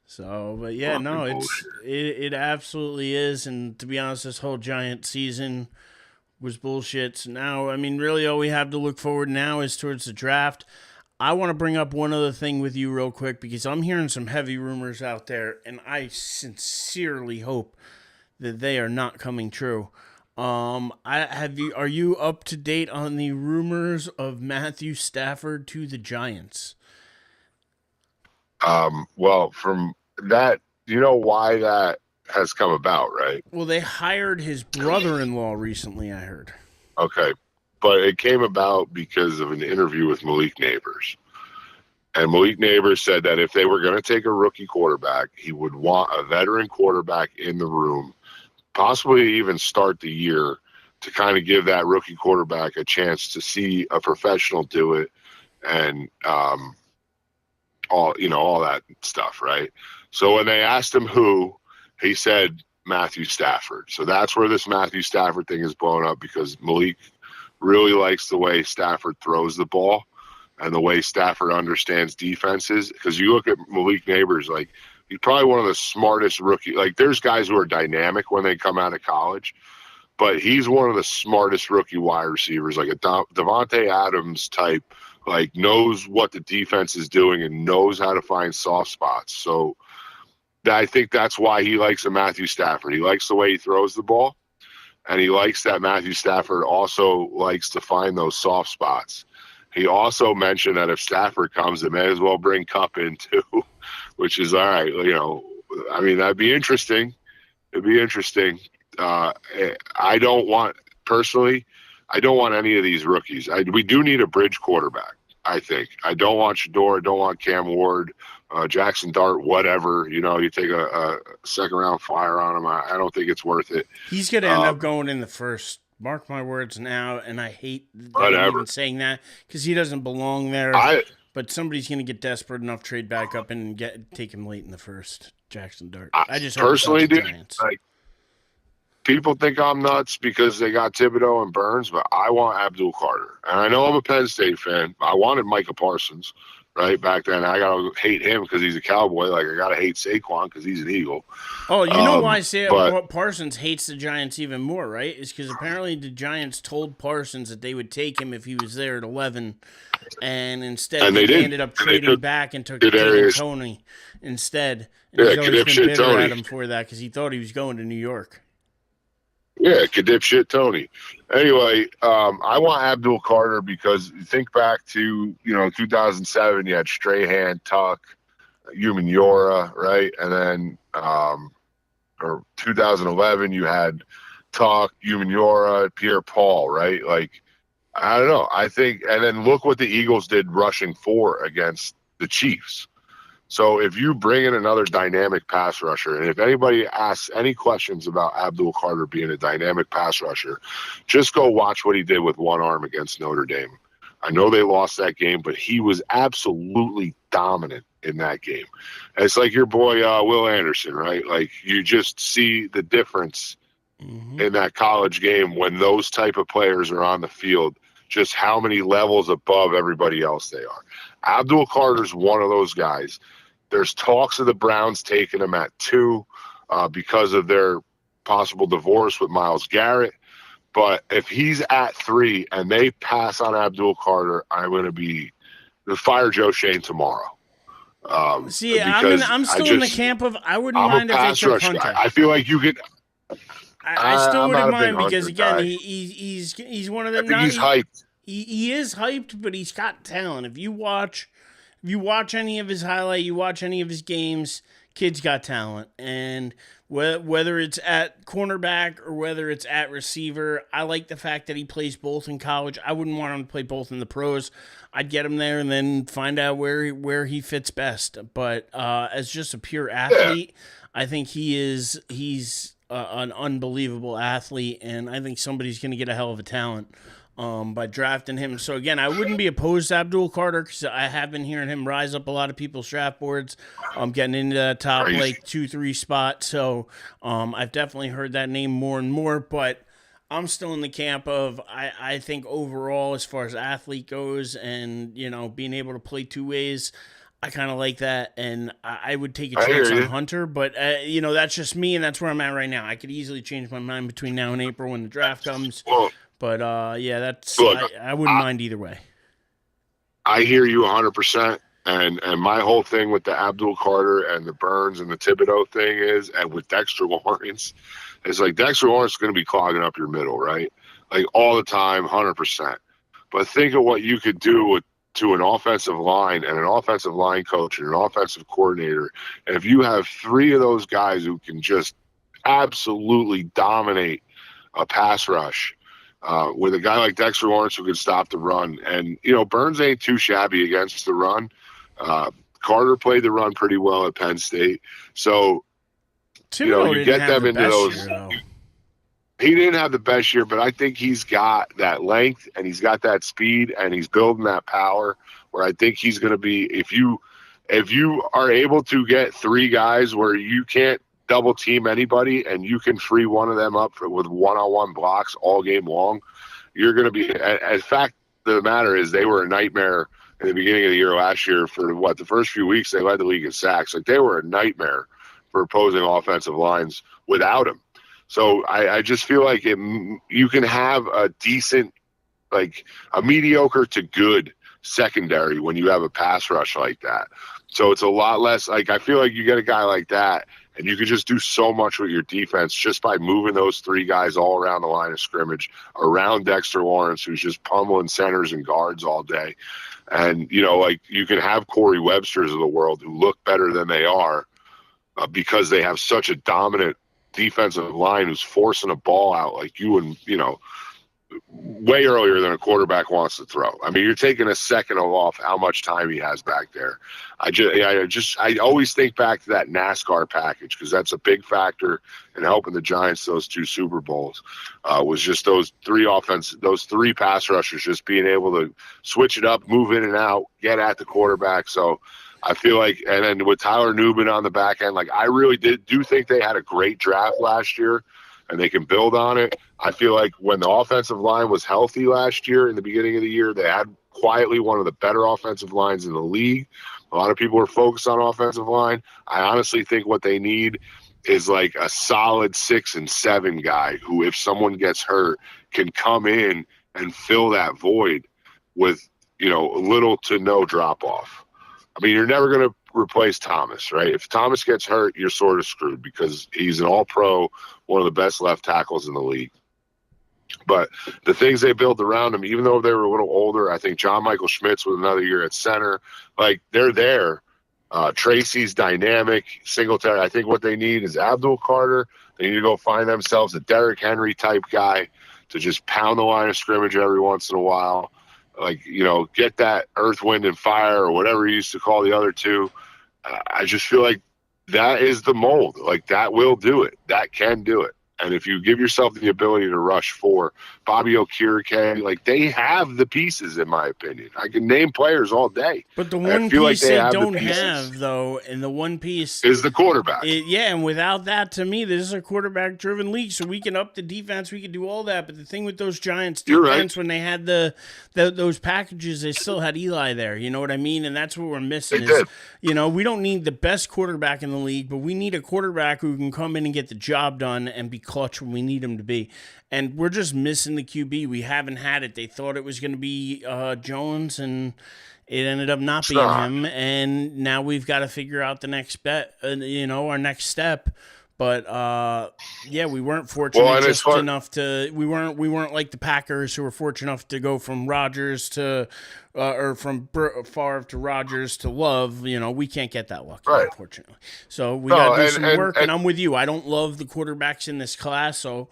So, but yeah, no, it absolutely is. And to be honest, this whole Giant season was bullshit. So now, I mean, really, all we have to look forward now is towards the draft. I want to bring up one other thing with you real quick because I'm hearing some heavy rumors out there, and I sincerely hope that they are not coming true. Are you up to date on the rumors of Matthew Stafford to the Giants? Well, from that, you know why that has come about, right? Well, they hired his brother-in-law recently, I heard. Okay. But it came about because of an interview with Malik Neighbors. And Malik Neighbors said that if they were going to take a rookie quarterback, he would want a veteran quarterback in the room, possibly even start the year to kind of give that rookie quarterback a chance to see a professional do it and all that stuff, right? So when they asked him who, he said Matthew Stafford. So that's where this Matthew Stafford thing is blown up because Malik really likes the way Stafford throws the ball and the way Stafford understands defenses. Because you look at Malik Neighbors, like he's probably one of the smartest rookie. Like there's guys who are dynamic when they come out of college, but he's one of the smartest rookie wide receivers, like a Devontae Adams type, like knows what the defense is doing and knows how to find soft spots. So I think that's why he likes a Matthew Stafford. He likes the way he throws the ball. And he likes that Matthew Stafford also likes to find those soft spots. He also mentioned that if Stafford comes, they may as well bring Kupp in too, which is all right. You know, I mean, that'd be interesting. It'd be interesting. I don't want any of these rookies. We do need a bridge quarterback, I think. I don't want Shador. I don't want Cam Ward. Jackson Dart, whatever, you take a second round flyer on him. I don't think it's worth it. He's going to end up going in the first. Mark my words now, and I hate even saying that because he doesn't belong there. But somebody's going to get desperate enough, trade back up, and take him late in the first. Jackson Dart. I just personally do. Like, people think I'm nuts because they got Thibodeau and Burns, but I want Abdul Carter. And I know I'm a Penn State fan. I wanted Micah Parsons. Right back then, I gotta hate him because he's a Cowboy. Like I gotta hate Saquon because he's an Eagle. Oh, you know why Parsons hates the Giants even more, right? Is because apparently the Giants told Parsons that they would take him if he was there at 11, and instead they ended up trading back and took Tony instead. And he's always been bitter at him for that because he thought he was going to New York. Yeah, dipshit Tony. Anyway, I want Abdul Carter because you think back to 2007. You had Strahan, Tuck, Umenyiora, right, and then or 2011 you had Tuck, Umenyiora, Pierre Paul, right? Like I don't know. I think, and then look what the Eagles did rushing 4 against the Chiefs. So if you bring in another dynamic pass rusher, and if anybody asks any questions about Abdul Carter being a dynamic pass rusher, just go watch what he did with one arm against Notre Dame. I know they lost that game, but he was absolutely dominant in that game. And it's like your boy Will Anderson, right? Like you just see the difference in that college game when those type of players are on the field, just how many levels above everybody else they are. Abdul Carter's one of those guys. There's talks of the Browns taking him at 2 because of their possible divorce with Myles Garrett. But if he's at 3 and they pass on Abdul Carter, I'm going to be fire Joe Shane tomorrow. I'm still in the camp of I wouldn't mind if they took Hunter. I feel like you could. I still wouldn't mind because again he's one of them. He's hyped. He is hyped, but he's got talent. If you watch any of his highlight, you watch any of his games, kid's got talent. And whether it's at cornerback or whether it's at receiver, I like the fact that he plays both in college. I wouldn't want him to play both in the pros. I'd get him there and then find out where he fits best. But as just a pure athlete, I think he's an unbelievable athlete, and I think somebody's going to get a hell of a talent by drafting him. So again, I wouldn't be opposed to Abdul Carter because I have been hearing him rise up a lot of people's draft boards, getting into the top Crazy. like 2-3 spot. So I've definitely heard that name more and more, but I'm still in the camp of I think overall, as far as athlete goes, and being able to play two ways, I kind of like that, and I would take a I chance hear on you. Hunter. But that's just me, and that's where I'm at right now. I could easily change my mind between now and April when the draft comes. Well, But yeah, that's look, I wouldn't I, mind either way. I hear you 100%. And my whole thing with the Abdul Carter and the Burns and the Thibodeau thing is, and with Dexter Lawrence, it's like Dexter Lawrence is going to be clogging up your middle, right? Like all the time, 100%. But think of what you could do to an offensive line and an offensive line coach and an offensive coordinator. And if you have three of those guys who can just absolutely dominate a pass rush, with a guy like Dexter Lawrence who can stop the run. And, Burns ain't too shabby against the run. Carter played the run pretty well at Penn State. So, Thibodeau you didn't get have them the into best those. year though. He didn't have the best year, but I think he's got that length and he's got that speed and he's building that power where I think he's going to be, if you are able to get three guys where you can't double team anybody and you can free one of them up with one-on-one blocks all game long, you're going to be, in fact, the matter is they were a nightmare in the beginning of the year last year for the first few weeks. They led the league in sacks. Like they were a nightmare for opposing offensive lines without him. So I just feel like you can have a decent, like a mediocre to good secondary when you have a pass rush like that. So it's a lot less, like I feel like you get a guy like that and you can just do so much with your defense just by moving those three guys all around the line of scrimmage, around Dexter Lawrence, who's just pummeling centers and guards all day. And, like you can have Corey Websters of the world who look better than they are because they have such a dominant defensive line who's forcing a ball out like you and, way earlier than a quarterback wants to throw. I mean, you're taking a second off how much time he has back there. I always think back to that NASCAR package because that's a big factor in helping the Giants those two Super Bowls. Was just those three pass rushers just being able to switch it up, move in and out, get at the quarterback. So I feel like, and then with Tyler Nubin on the back end, like I really do think they had a great draft last year and they can build on it. I feel like when the offensive line was healthy last year in the beginning of the year, they had quietly one of the better offensive lines in the league. A lot of people are focused on offensive line. I honestly think what they need is like a solid 6 and 7 guy who, if someone gets hurt, can come in and fill that void with, little to no drop off. I mean, you're never going to replace Thomas, right? If Thomas gets hurt, you're sort of screwed because he's an all-pro, one of the best left tackles in the league. But the things they built around him, even though they were a little older, I think John Michael Schmitz with another year at center, like they're there. Tracy's dynamic, Singletary. I think what they need is Abdul Carter. They need to go find themselves a Derrick Henry type guy to just pound the line of scrimmage every once in a while. Like, get that earth, wind, and fire or whatever he used to call the other two. I just feel like that is the mold. Like, that will do it. That can do it. And if you give yourself the ability to rush for Bobby Okereke, like they have the pieces, in my opinion. I can name players all day. But the I one feel like piece they have don't the pieces. have, though, and the one piece Is the quarterback. yeah, and without that, to me, this is a quarterback-driven league, so we can up the defense, we can do all that. But the thing with those Giants You're defense, right. when they had those packages, they still had Eli there. You know what I mean? And that's what we're missing. They Is did. we don't need the best quarterback in the league, but we need a quarterback who can come in and get the job done and be clutch when we need him to be. And we're just missing the QB. We haven't had it. They thought it was going to be Jones, and it ended up not being him. And now we've got to figure out the next bet, our next step. But yeah, we weren't fortunate enough to. We weren't like the Packers who were fortunate enough to go from Rodgers to, or from Favre to Rodgers to Love. We can't get that lucky, Right. unfortunately. So we got to do some work. And And I'm with you. I don't love the quarterbacks in this class, so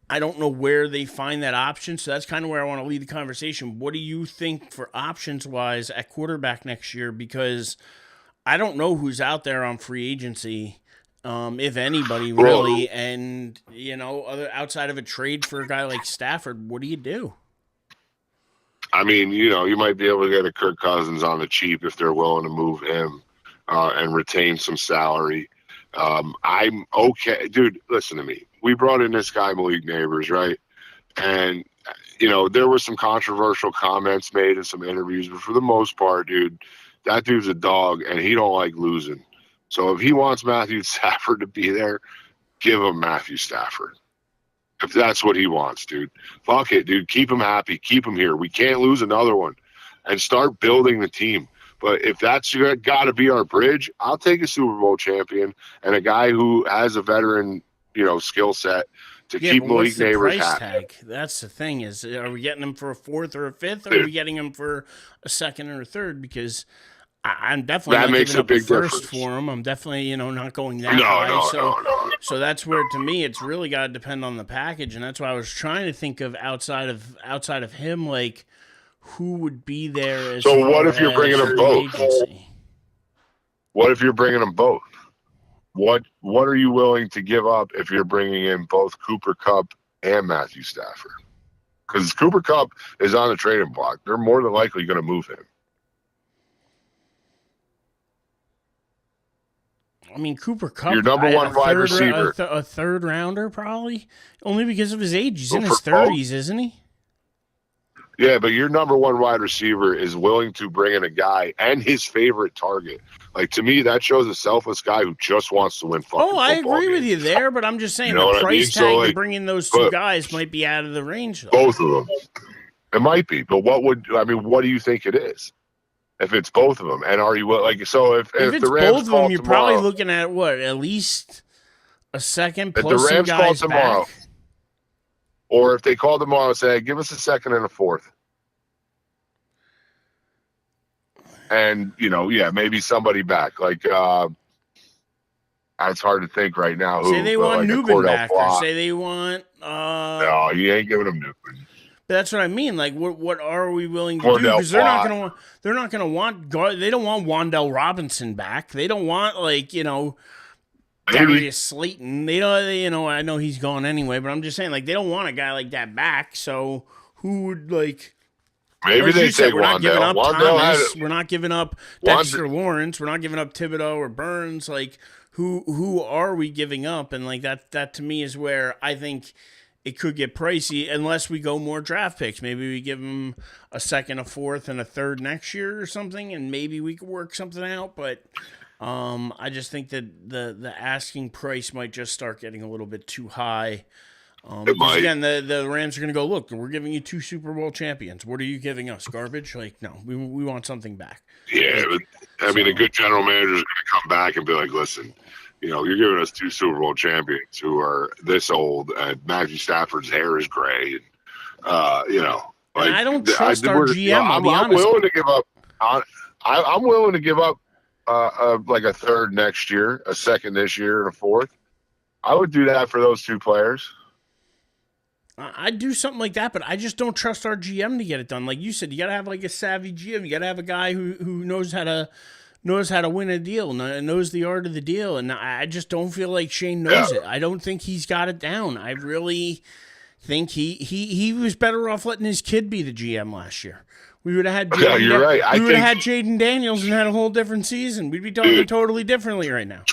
I don't know where they find that option. So that's kind of where I want to lead the conversation. What do you think for options wise at quarterback next year? Because I don't know who's out there on free agency, if anybody really. And, outside of a trade for a guy like Stafford, what do you do? I mean, you might be able to get a Kirk Cousins on the cheap if they're willing to move him and retain some salary. I'm okay. Dude, listen to me. We brought in this guy, Malik Neighbors, right? And, there were some controversial comments made in some interviews, but for the most part, dude, that dude's a dog, and he don't like losing. So if he wants Matthew Stafford to be there, give him Matthew Stafford. If that's what he wants, dude. Fuck it, dude. Keep him happy. Keep him here. We can't lose another one. And start building the team. But if that's got to be our bridge, I'll take a Super Bowl champion and a guy who has a veteran, skill set to keep Malik Neighbors happy. Tag? That's the thing is, are we getting him for a fourth or a fifth, or Dude, are we getting him for a second or a third? Because I'm definitely that not makes giving a up big a first difference for him. I'm definitely, not going that high. No. So that's where, to me, it's really got to depend on the package, and that's why I was trying to think of outside of him, like who would be there. As so what if you're bringing them both? Agency? What if you're bringing them both? What are you willing to give up if you're bringing in both Cooper Kupp and Matthew Stafford? Because Cooper Kupp is on the trading block. They're more than likely going to move him. I mean, Cooper Kupp, your number one wide receiver, a third rounder, probably only because of his age. He's in his 30s, isn't he? Yeah, but your number one wide receiver is willing to bring in a guy and his favorite target. Like, to me, that shows a selfless guy who just wants to win fucking football I agree games. with you there, but I'm just saying the price tag to bring in those two guys might be out of the range, though. Both of them. It might be, but what do you think it is? If it's both of them, and are you if it's the Rams both of them, you're tomorrow, probably looking at at least a second if plus the Rams some guys call tomorrow, back. Or if they call tomorrow and say, "Give us a second and a fourth," and maybe somebody back. Like it's hard to think right now. Say they want Newman back, or say they want. No, you ain't giving them Newman. That's what I mean. Like, what are we willing to do? Because they're not gonna want. They don't want Wan'Dale Robinson back. They don't want Darius Slayton. They don't. I know he's gone anyway, but I'm just saying, like, they don't want a guy like that back. So who would like? Maybe they say we're not giving up Thomas. We're not giving up Dexter Lawrence. We're not giving up Thibodeau or Burns. Like, who are we giving up? And like that to me is where I think it could get pricey unless we go more draft picks. Maybe we give them a second, a fourth, and a third next year or something, and maybe we could work something out. But I just think that the asking price might just start getting a little bit too high. Because again, the Rams are going to go, look, we're giving you 2 Super Bowl champions. What are you giving us? Garbage? Like, no, we want something back. Yeah, a good general manager is going to come back and be like, listen, you're giving us 2 Super Bowl champions who are this old, and Matthew Stafford's hair is gray. And, and I don't trust our GM. I'm willing to give up. I'm willing to give up like a third next year, a second this year, and a fourth. I would do that for those 2 players. I'd do something like that, but I just don't trust our GM to get it done. Like you said, you got to have like a savvy GM. You got to have a guy who knows how to win a deal, knows the art of the deal, and I just don't feel like Shane knows it. I don't think he's got it down. I really think he was better off letting his kid be the GM last year. We would have had you're right. We would have had Jaden Daniels and had a whole different season. We'd be talking totally differently right now.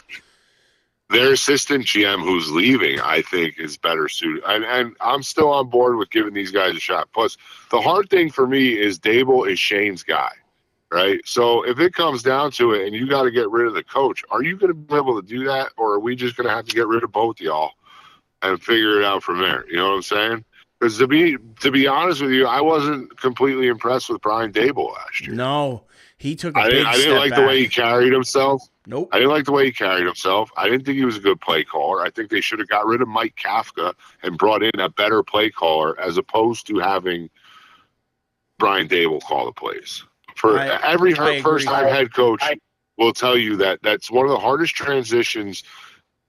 Their assistant GM who's leaving, I think, is better suited. And I'm still on board with giving these guys a shot. Plus, the hard thing for me is Dable is Shane's guy, right? So if it comes down to it and you got to get rid of the coach, are you going to be able to do that? Or are we just going to have to get rid of both y'all and figure it out from there? You know what I'm saying? Because to be honest with you, I wasn't completely impressed with Brian Dable last year. No, he took a big step I didn't like back. the way he carried himself. Nope. I didn't like the way he carried himself. I didn't think he was a good play caller. I think they should have got rid of Mike Kafka and brought in a better play caller as opposed to having Brian Dable call the plays. Every first-time head coach will tell you that that's one of the hardest transitions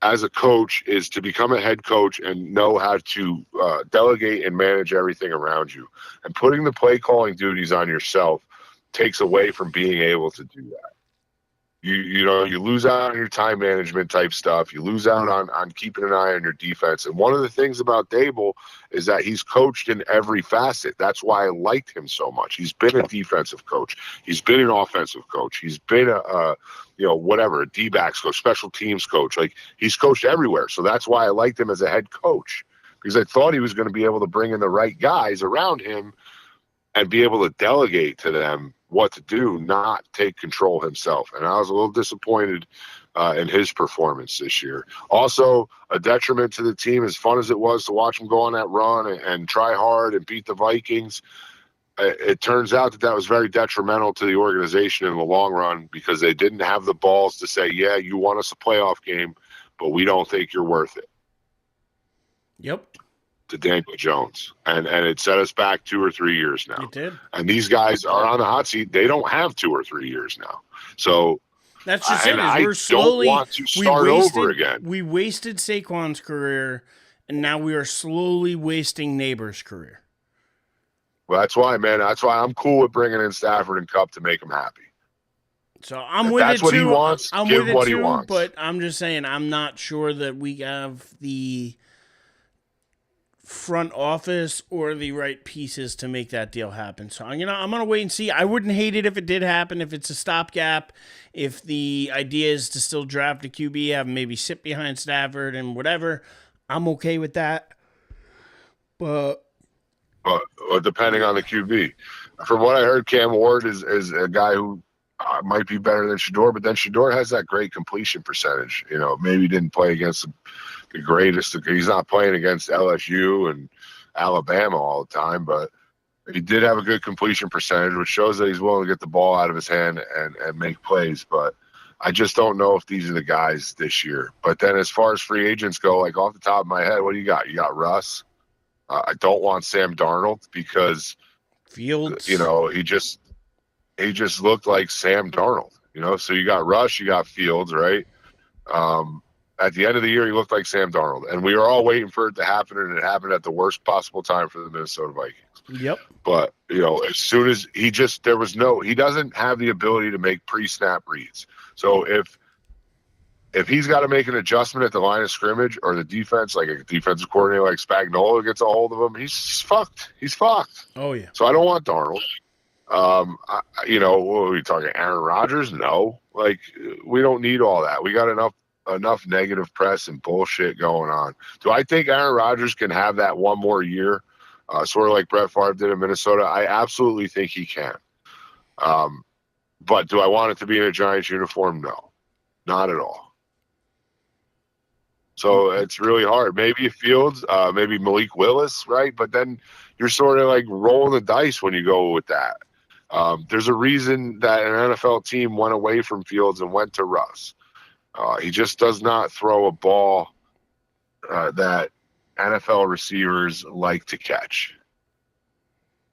as a coach is to become a head coach and know how to delegate and manage everything around you. And putting the play calling duties on yourself takes away from being able to do that. You lose out on your time management type stuff. You lose out on keeping an eye on your defense. And one of the things about Dable is that he's coached in every facet. That's why I liked him so much. He's been a defensive coach. He's been an offensive coach. He's been a D-backs coach, special teams coach. Like, he's coached everywhere. So that's why I liked him as a head coach, because I thought he was going to be able to bring in the right guys around him and be able to delegate to them what to do, not take control himself. And I was a little disappointed in his performance this year. Also, a detriment to the team, as fun as it was to watch him go on that run and try hard and beat the Vikings, it turns out that was very detrimental to the organization in the long run, because they didn't have the balls to say, yeah, you won us a playoff game, but we don't think you're worth it. Yep. To Daniel Jones, and it set us back 2 or 3 years now. It did. And these guys are on the hot seat. They don't have 2 or 3 years now. So that's just it. I don't want to start over again. We wasted Saquon's career, and now we are slowly wasting Neighbor's career. Well, that's why, man. That's why I'm cool with bringing in Stafford and Kupp to make him happy. So I'm if with that's it what too. He wants. I'm give with what it too, he wants. But I'm just saying, I'm not sure that we have the front office or the right pieces to make that deal happen. So I'm gonna wait and see. I wouldn't hate it if it did happen, if it's a stopgap, if the idea is to still draft a QB, have him maybe sit behind Stafford and whatever. I'm okay with that. But depending on the QB, from what I heard, Cam Ward is a guy who might be better than Shador, but then Shador has that great completion percentage. Maybe didn't play against the greatest. He's not playing against LSU and Alabama all the time, but he did have a good completion percentage, which shows that he's willing to get the ball out of his hand and make plays. But I just don't know if these are the guys this year. But then as far as free agents go, like off the top of my head, what do you got? You got Russ. I don't want Sam Darnold because Fields. He just looked like Sam Darnold. So you got Rush, you got Fields, right? At the end of the year, he looked like Sam Darnold, and we were all waiting for it to happen, and it happened at the worst possible time for the Minnesota Vikings. Yep. But as soon as he doesn't have the ability to make pre-snap reads. So if he's got to make an adjustment at the line of scrimmage, or the defense, like a defensive coordinator like Spagnuolo gets a hold of him, he's fucked. He's fucked. Oh yeah. So I don't want Darnold. What are we talking? Aaron Rodgers? No. Like, we don't need all that. We got enough negative press and bullshit going on. Do I think Aaron Rodgers can have that one more year, sort of like Brett Favre did in Minnesota? I absolutely think he can. But do I want it to be in a Giants uniform? No, not at all. So it's really hard. Maybe Fields, maybe Malik Willis, right? But then you're sort of like rolling the dice when you go with that. There's a reason that an NFL team went away from Fields and went to Russ. He just does not throw a ball that NFL receivers like to catch.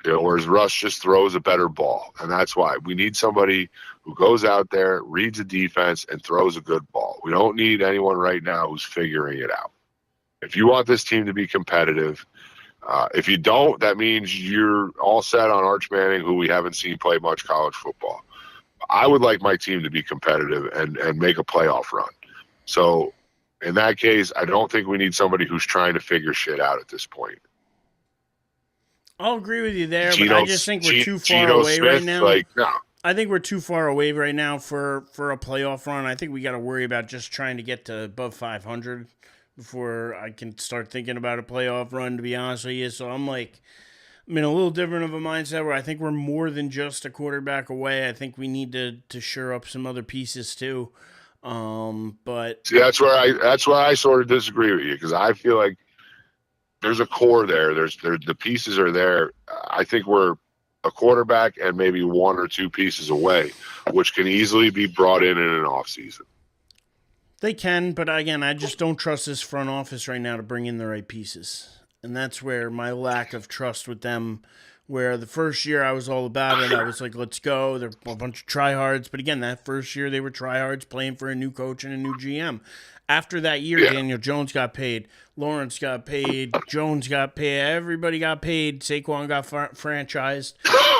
Whereas Russ just throws a better ball. And that's why we need somebody who goes out there, reads a defense, and throws a good ball. We don't need anyone right now who's figuring it out. If you want this team to be competitive, if you don't, that means you're all set on Arch Manning, who we haven't seen play much college football. I would like my team to be competitive and make a playoff run. So in that case, I don't think we need somebody who's trying to figure shit out at this point. I'll agree with you there, but I just think we're too far away right now. No. I think we're too far away right now for a playoff run. I think we got to worry about just trying to get to above 500 before I can start thinking about a playoff run, to be honest with you. So I'm a little different of a mindset where I think we're more than just a quarterback away. I think we need to shore up some other pieces too. But see, that's where I sort of disagree with you, because I feel like there's a core there. The pieces are there. I think we're a quarterback and maybe one or two pieces away, which can easily be brought in an offseason. They can, but again, I just don't trust this front office right now to bring in the right pieces. And that's where my lack of trust with them, where the first year I was all about it. I was like, let's go. They're a bunch of tryhards. But again, that first year they were tryhards playing for a new coach and a new GM. After that year, Daniel Jones got paid. Lawrence got paid. Jones got paid. Everybody got paid. Saquon got franchised.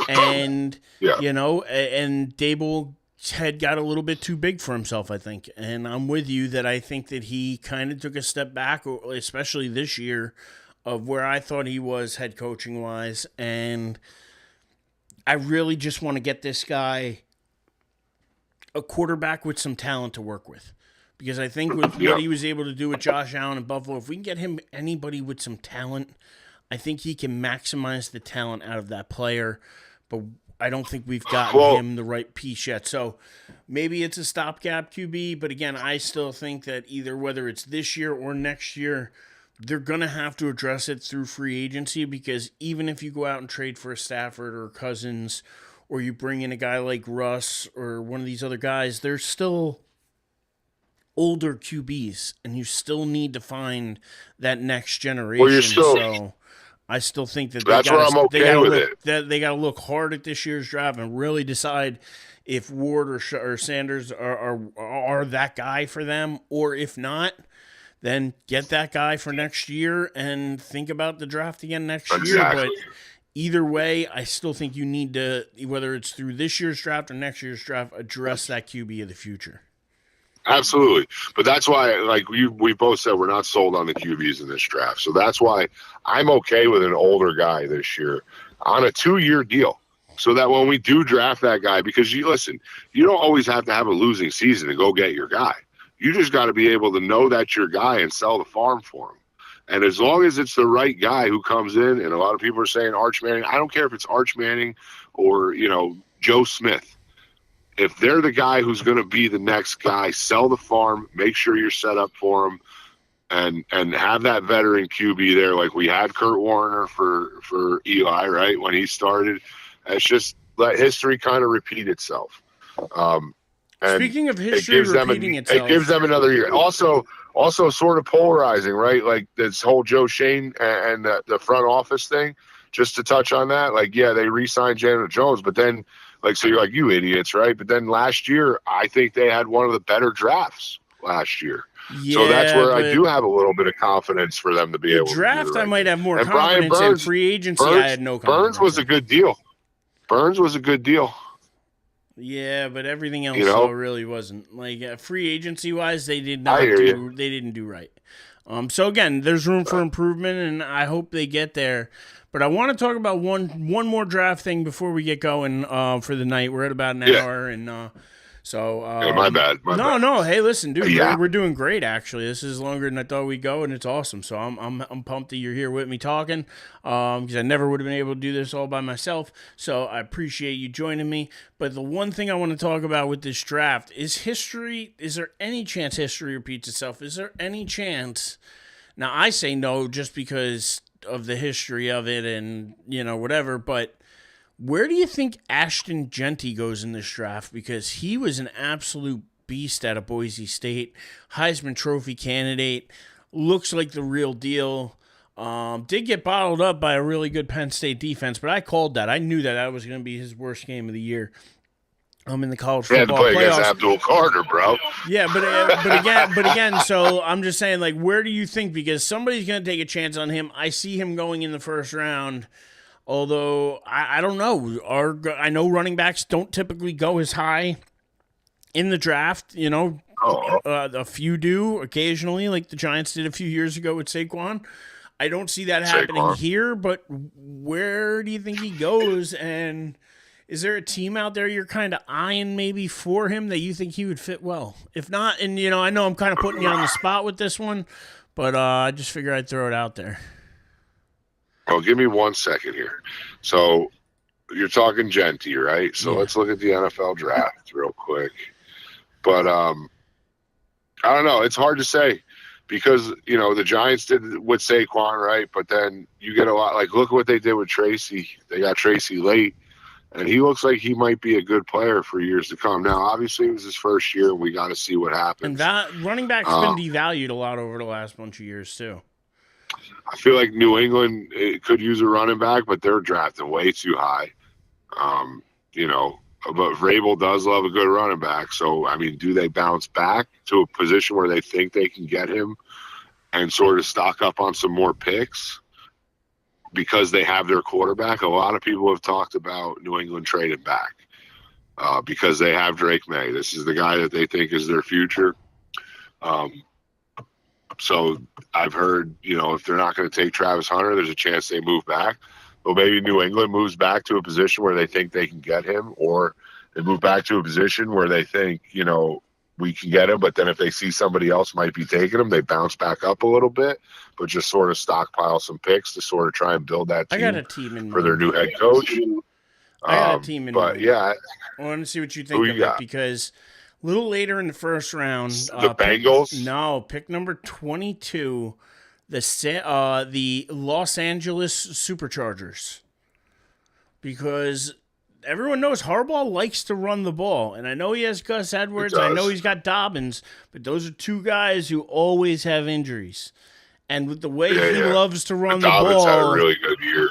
And, and Dable head got a little bit too big for himself, I think. And I'm with you that I think that he kind of took a step back, especially this year, of where I thought he was head coaching wise. And I really just want to get this guy a quarterback with some talent to work with. Because I think with what he was able to do with Josh Allen in Buffalo, if we can get him anybody with some talent, I think he can maximize the talent out of that player. But I don't think we've gotten him the right piece yet. So maybe it's a stopgap QB, but again, I still think that either whether it's this year or next year, they're going to have to address it through free agency, because even if you go out and trade for a Stafford or Cousins, or you bring in a guy like Russ or one of these other guys, they're still older QBs, and you still need to find that next generation. Well, so I still think that that's where I'm okay with it. They got to look hard at this year's draft and really decide if Ward or Sanders are that guy for them, or if not, then get that guy for next year and think about the draft again next year. But either way, I still think you need to, whether it's through this year's draft or next year's draft, address that QB of the future. Absolutely. But that's why, like we both said, we're not sold on the QBs in this draft. So that's why I'm okay with an older guy this year on a 2-year deal. So that when we do draft that guy, because you don't always have to have a losing season to go get your guy. You just got to be able to know that's your guy and sell the farm for him. And as long as it's the right guy who comes in, and a lot of people are saying Arch Manning, I don't care if it's Arch Manning or, Joe Smith. If they're the guy who's going to be the next guy, sell the farm, make sure you're set up for him, and have that veteran QB there, like we had Kurt Warner for Eli, right, when he started. It's just let history kind of repeat itself. And speaking of history repeating itself, it gives them another year. Also sort of polarizing, right? Like this whole Joe Shane and the front office thing. Just to touch on that, like, yeah, they re-signed Daniel Jones, but then, like, so you're like, you idiots, right? But then last year, I think they had one of the better drafts last year. Yeah, so that's where I do have a little bit of confidence for them to be able to draft. do the right I might have more and confidence in free agency. I had no confidence. Burns was a good deal. Yeah, but everything else really wasn't. Like free agency wise, they didn't do right. So again, there's room for improvement, and I hope they get there. But I want to talk about one more draft thing before we get going for the night. We're at about an hour, and hey, my bad. No. Hey, listen, dude, we're doing great. Actually, this is longer than I thought we'd go, and it's awesome. So I'm pumped that you're here with me talking, because I never would have been able to do this all by myself. So I appreciate you joining me. But the one thing I want to talk about with this draft is history. Is there any chance history repeats itself? Is there any chance? Now I say no, just because of the history of it and whatever, but where do you think Ashton Genty goes in this draft? Because he was an absolute beast out of Boise State, Heisman Trophy candidate, looks like the real deal. Did get bottled up by a really good Penn State defense, but I called that. I knew that was going to be his worst game of the year. I'm in the college football playoffs. Against Abdul Carter, bro. Yeah, but again, so I'm just saying, like, where do you think? Because somebody's going to take a chance on him. I see him going in the first round, although I don't know. I know running backs don't typically go as high in the draft. A few do occasionally, like the Giants did a few years ago with Saquon. I don't see that happening here, but where do you think he goes? And is there a team out there you're kind of eyeing maybe for him that you think he would fit well? If not, and I know I'm kind of putting you on the spot with this one, but I just figure I'd throw it out there. Oh, give me 1 second here. So you're talking Genty, right? So let's look at the NFL draft real quick. But I don't know. It's hard to say because, the Giants did with Saquon, right? But then you get a lot. Like, look at what they did with Tracy. They got Tracy late. And he looks like he might be a good player for years to come. Now, obviously, it was his first year, and we got to see what happens. And that running back's been devalued a lot over the last bunch of years, too. I feel like New England could use a running back, but they're drafting way too high. But Vrabel does love a good running back. So, I mean, do they bounce back to a position where they think they can get him and sort of stock up on some more picks? Because they have their quarterback. A lot of people have talked about New England trading back. because they have Drake May. This is the guy that they think is their future. Um, so I've heard, if they're not going to take Travis Hunter, there's a chance they move back. But maybe New England moves back to a position where they think they can get him, or they move back to a position where they think, we can get him. But then if they see somebody else might be taking him, they bounce back up a little bit, but just sort of stockpile some picks to sort of try and build that I got team a team in for their mind. new head coach. I got a team in But mind. yeah, I want to see what you who think you of it got? because a little later in the first round, The Bengals? pick number 22, the Los Angeles Superchargers. Because everyone knows Harbaugh likes to run the ball, and I know he has Gus Edwards, and I know he's got Dobbins, but those are two guys who always have injuries. And with the way he loves to run the ball, Dobbins had a really good year.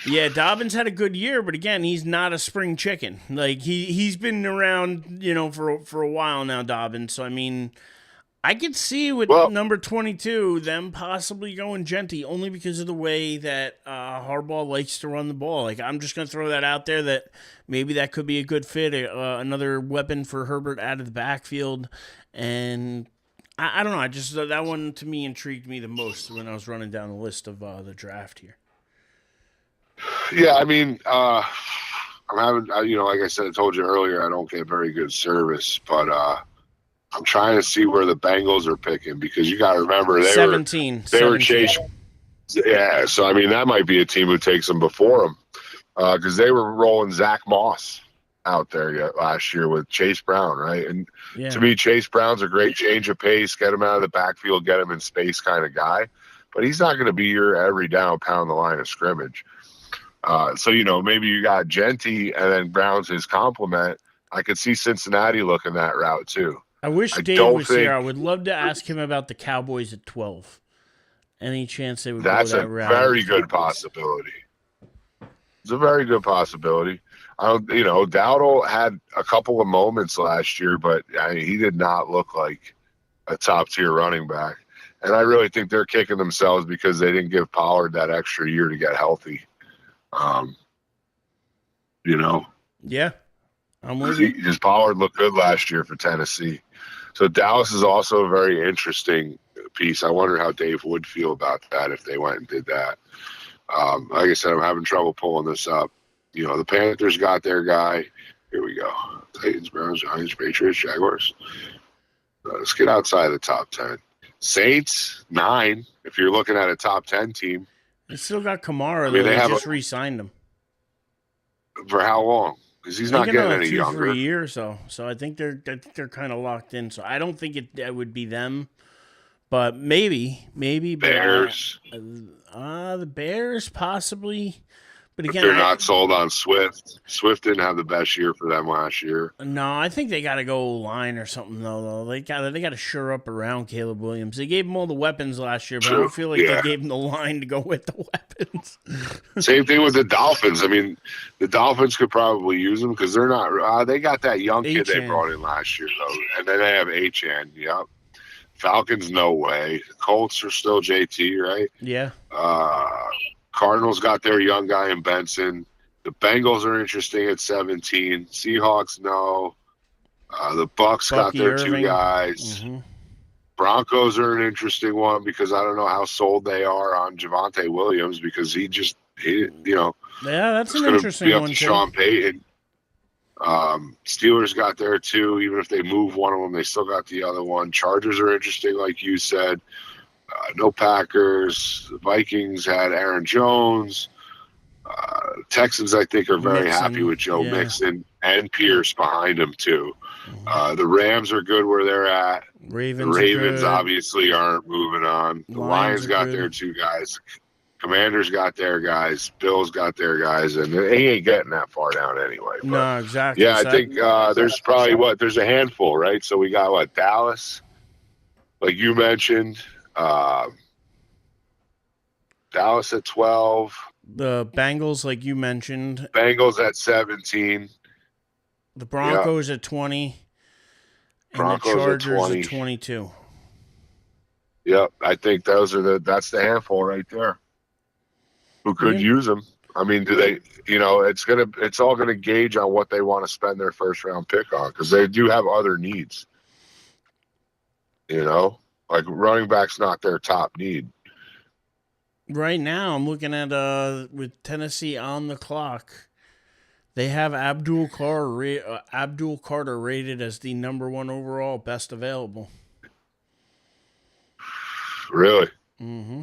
Yeah, Dobbins had a good year, but again, he's not a spring chicken. Like he's been around, for a while now, Dobbins. So I mean, I could see with number 22 them possibly going Genty only because of the way that Harbaugh likes to run the ball. Like I'm just gonna throw that out there that maybe that could be a good fit, another weapon for Herbert out of the backfield, and I don't know. I just that one to me intrigued me the most when I was running down the list of the draft here. Yeah, I mean, I'm having, like I said, I told you earlier, I don't get very good service, but I'm trying to see where the Bengals are picking because you got to remember they 17. were chasing. Yeah, so I mean that might be a team who takes them before them because they were rolling Zach Moss out there last year with Chase Brown, right? And to me, Chase Brown's a great change of pace, get him out of the backfield, get him in space kind of guy, but he's not going to be your every down pound the line of scrimmage. So, maybe you got Genty and then Brown's his complement. I could see Cincinnati looking that route too. I wish Dave was here. I would love to ask him about the Cowboys at 12. Any chance they would go that route? That's a very good possibility. It's a very good possibility. Dowdle had a couple of moments last year, but he did not look like a top-tier running back. And I really think they're kicking themselves because they didn't give Pollard that extra year to get healthy. Yeah, I'm with you. His Pollard looked good last year for Tennessee. So Dallas is also a very interesting piece. I wonder how Dave would feel about that if they went and did that. Like I said, I'm having trouble pulling this up. The Panthers got their guy. Here we go. Titans, Browns, Giants, Patriots, Jaguars. Let's get outside the top 10. Saints, 9, if you're looking at a top 10 team. They still got Kamara, though. They just re-signed him. For how long? Because he's not getting any younger. 2-3 years, so I think they're kind of locked in. So I don't think it would be them, but maybe. Bears. The Bears possibly. But again, they're not sold on Swift. Swift didn't have the best year for them last year. No, I think they got to go line or something though. They got to shore up around Caleb Williams. They gave him all the weapons last year, but I don't feel like they gave him the line to go with the weapons. Same thing with the Dolphins. I mean, the Dolphins could probably use them because they're not. They got that young kid they brought in last year though, and then they have Achane. Yep. Falcons, no way. The Colts are still JT, right? Yeah. Cardinals got their young guy in Benson. The Bengals are interesting at 17. Seahawks, no. The Bucks got their Irving. 2 guys. Mm-hmm. Broncos are an interesting one because I don't know how sold they are on Javonte Williams because he Yeah, that's an interesting one too. Sean Payton. Steelers got there too. Even if they move one of them, they still got the other one. Chargers are interesting, like you said. No Packers. The Vikings had Aaron Jones. Texans, I think, are very happy with Joe Mixon and Pierce behind him, too. The Rams are good where they're at. The Ravens obviously aren't moving on. The Lions got their 2 guys. Commanders got their guys. Bills got their guys. And he ain't getting that far down anyway. But, no, exactly. Yeah, I think there's probably there's a handful, right? So we got Dallas, like you mentioned. Dallas at 12. The Bengals, like you mentioned. Bengals at 17. The Broncos at 20. And the Chargers at 22. Yep, I think that's the handful right there. Who could use them. I mean, do they? It's all gonna gauge on what they want to spend their first round pick on, because they do have other needs. Like running back's not their top need. Right now, I'm looking at with Tennessee on the clock. They have Abdul Carter rated as the number 1 overall, best available. Really? Mm-hmm.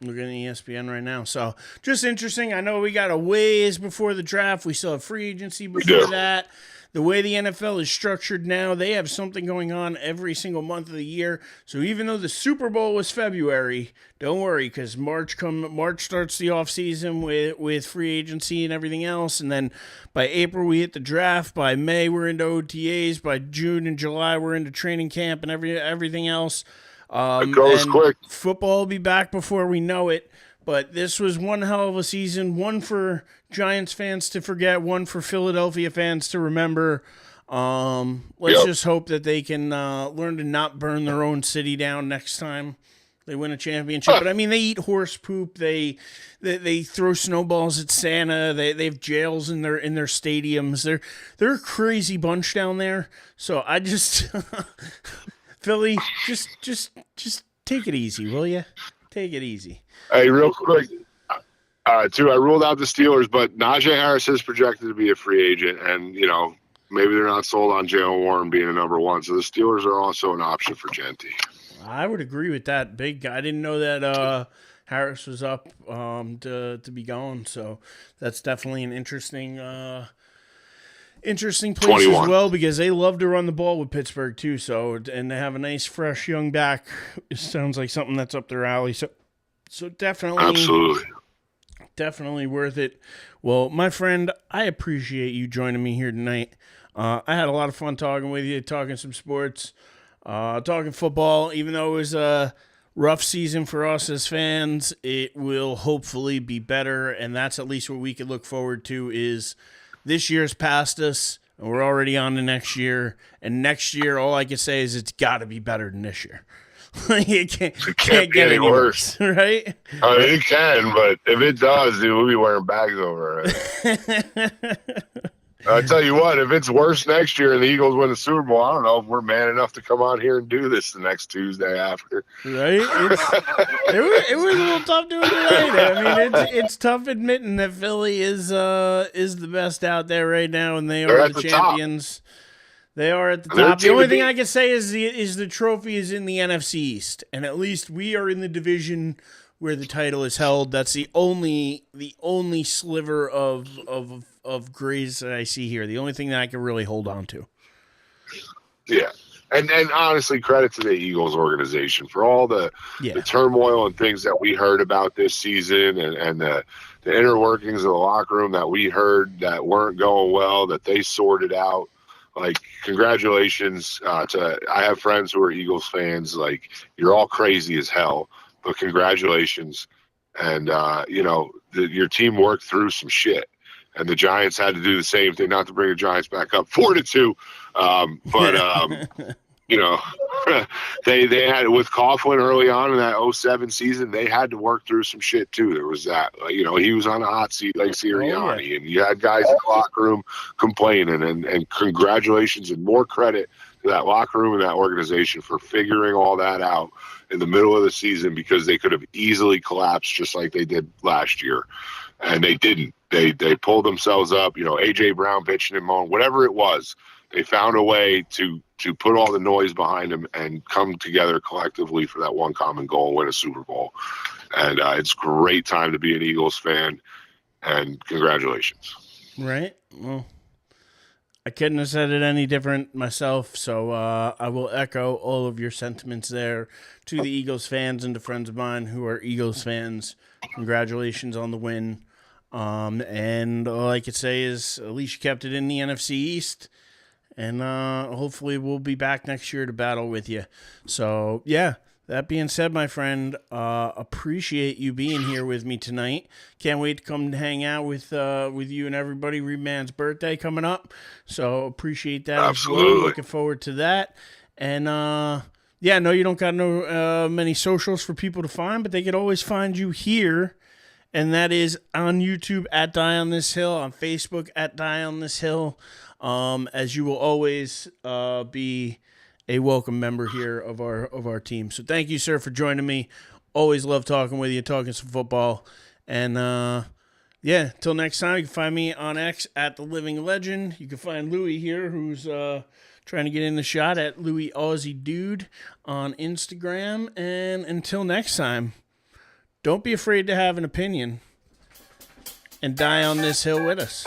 Looking at ESPN right now. So, just interesting. I know we got a ways before the draft. We still have free agency before that. The way the NFL is structured now, they have something going on every single month of the year. So even though the Super Bowl was February, don't worry, because March starts the offseason with free agency and everything else. And then by April, we hit the draft. By May, we're into OTAs. By June and July, we're into training camp and everything else. It goes quick. Football will be back before we know it. But this was one hell of a season, one for Giants fans to forget, one for Philadelphia fans to remember. Let's just hope that they can learn to not burn their own city down next time they win a championship. But I mean, they eat horse poop. They throw snowballs at Santa. They have jails in their stadiums. They're a crazy bunch down there. So I just Philly, just take it easy, will you? Take it easy. Hey, real quick, too, I ruled out the Steelers, but Najee Harris is projected to be a free agent, and, maybe they're not sold on Jalen Warren being a number 1, so the Steelers are also an option for Genty. I would agree with that. Big guy. I didn't know that Harris was up to be gone, so that's definitely an interesting place 21. as well, because they love to run the ball with Pittsburgh too. So, and they have a nice, fresh young back. It sounds like something that's up their alley. So definitely, definitely worth it. Well, my friend, I appreciate you joining me here tonight. I had a lot of fun talking with you, talking some sports, talking football. Even though it was a rough season for us as fans, it will hopefully be better, and that's at least what we could look forward to. Is this year's past us, and we're already on to next year. And next year, all I can say is it's got to be better than this year. It can't get any worse, right? I mean, it can, but if it does, dude, we'll be wearing bags over it. I tell you what, if it's worse next year and the Eagles win the Super Bowl, I don't know if we're man enough to come out here and do this the next Tuesday after. Right? It was a little tough doing it tonight. I mean, it's tough admitting that Philly is the best out there right now, and they're are the champions. Top. They are at the top. The only thing I can say is the trophy is in the NFC East, and at least we are in the division where the title is held. That's the only sliver of grace that I see here. The only thing that I can really hold on to. Yeah. And honestly, credit to the Eagles organization for all the turmoil and things that we heard about this season, and the inner workings of the locker room that we heard that weren't going well, that they sorted out. Like, congratulations I have friends who are Eagles fans. Like, you're all crazy as hell, but congratulations. And, your team worked through some shit. And the Giants had to do the same thing, not to bring the Giants back up 4-2. They had, with Coughlin early on in that 2007 season, they had to work through some shit too. There was that, he was on a hot seat like Sirianni, and you had guys in the locker room complaining, and congratulations and more credit to that locker room and that organization for figuring all that out in the middle of the season, because they could have easily collapsed just like they did last year. And they didn't. They pulled themselves up, A.J. Brown pitching him on, whatever it was. They found a way to put all the noise behind them and come together collectively for that one common goal, win a Super Bowl. And it's a great time to be an Eagles fan, and congratulations. Right. Well, I couldn't have said it any different myself, so I will echo all of your sentiments there to the Eagles fans and to friends of mine who are Eagles fans. Congratulations on the win. And all I could say is at least you kept it in the NFC East. And hopefully we'll be back next year to battle with you. So, yeah, that being said, my friend, appreciate you being here with me tonight. Can't wait to come hang out with you and everybody. Reedman's birthday coming up. So, appreciate that. Absolutely. As well. Looking forward to that. And, no, you don't got many socials for people to find, but they could always find you here And that is on YouTube at Die on This Hill, on Facebook at Die on This Hill. As you will always be a welcome member here of our team. So thank you, sir, for joining me. Always love talking with you, talking some football. And yeah, till next time, you can find me on X at The Living Legend. You can find Louie here, who's trying to get in the shot at Louie Aussie Dude on Instagram. And until next time, don't be afraid to have an opinion and die on this hill with us.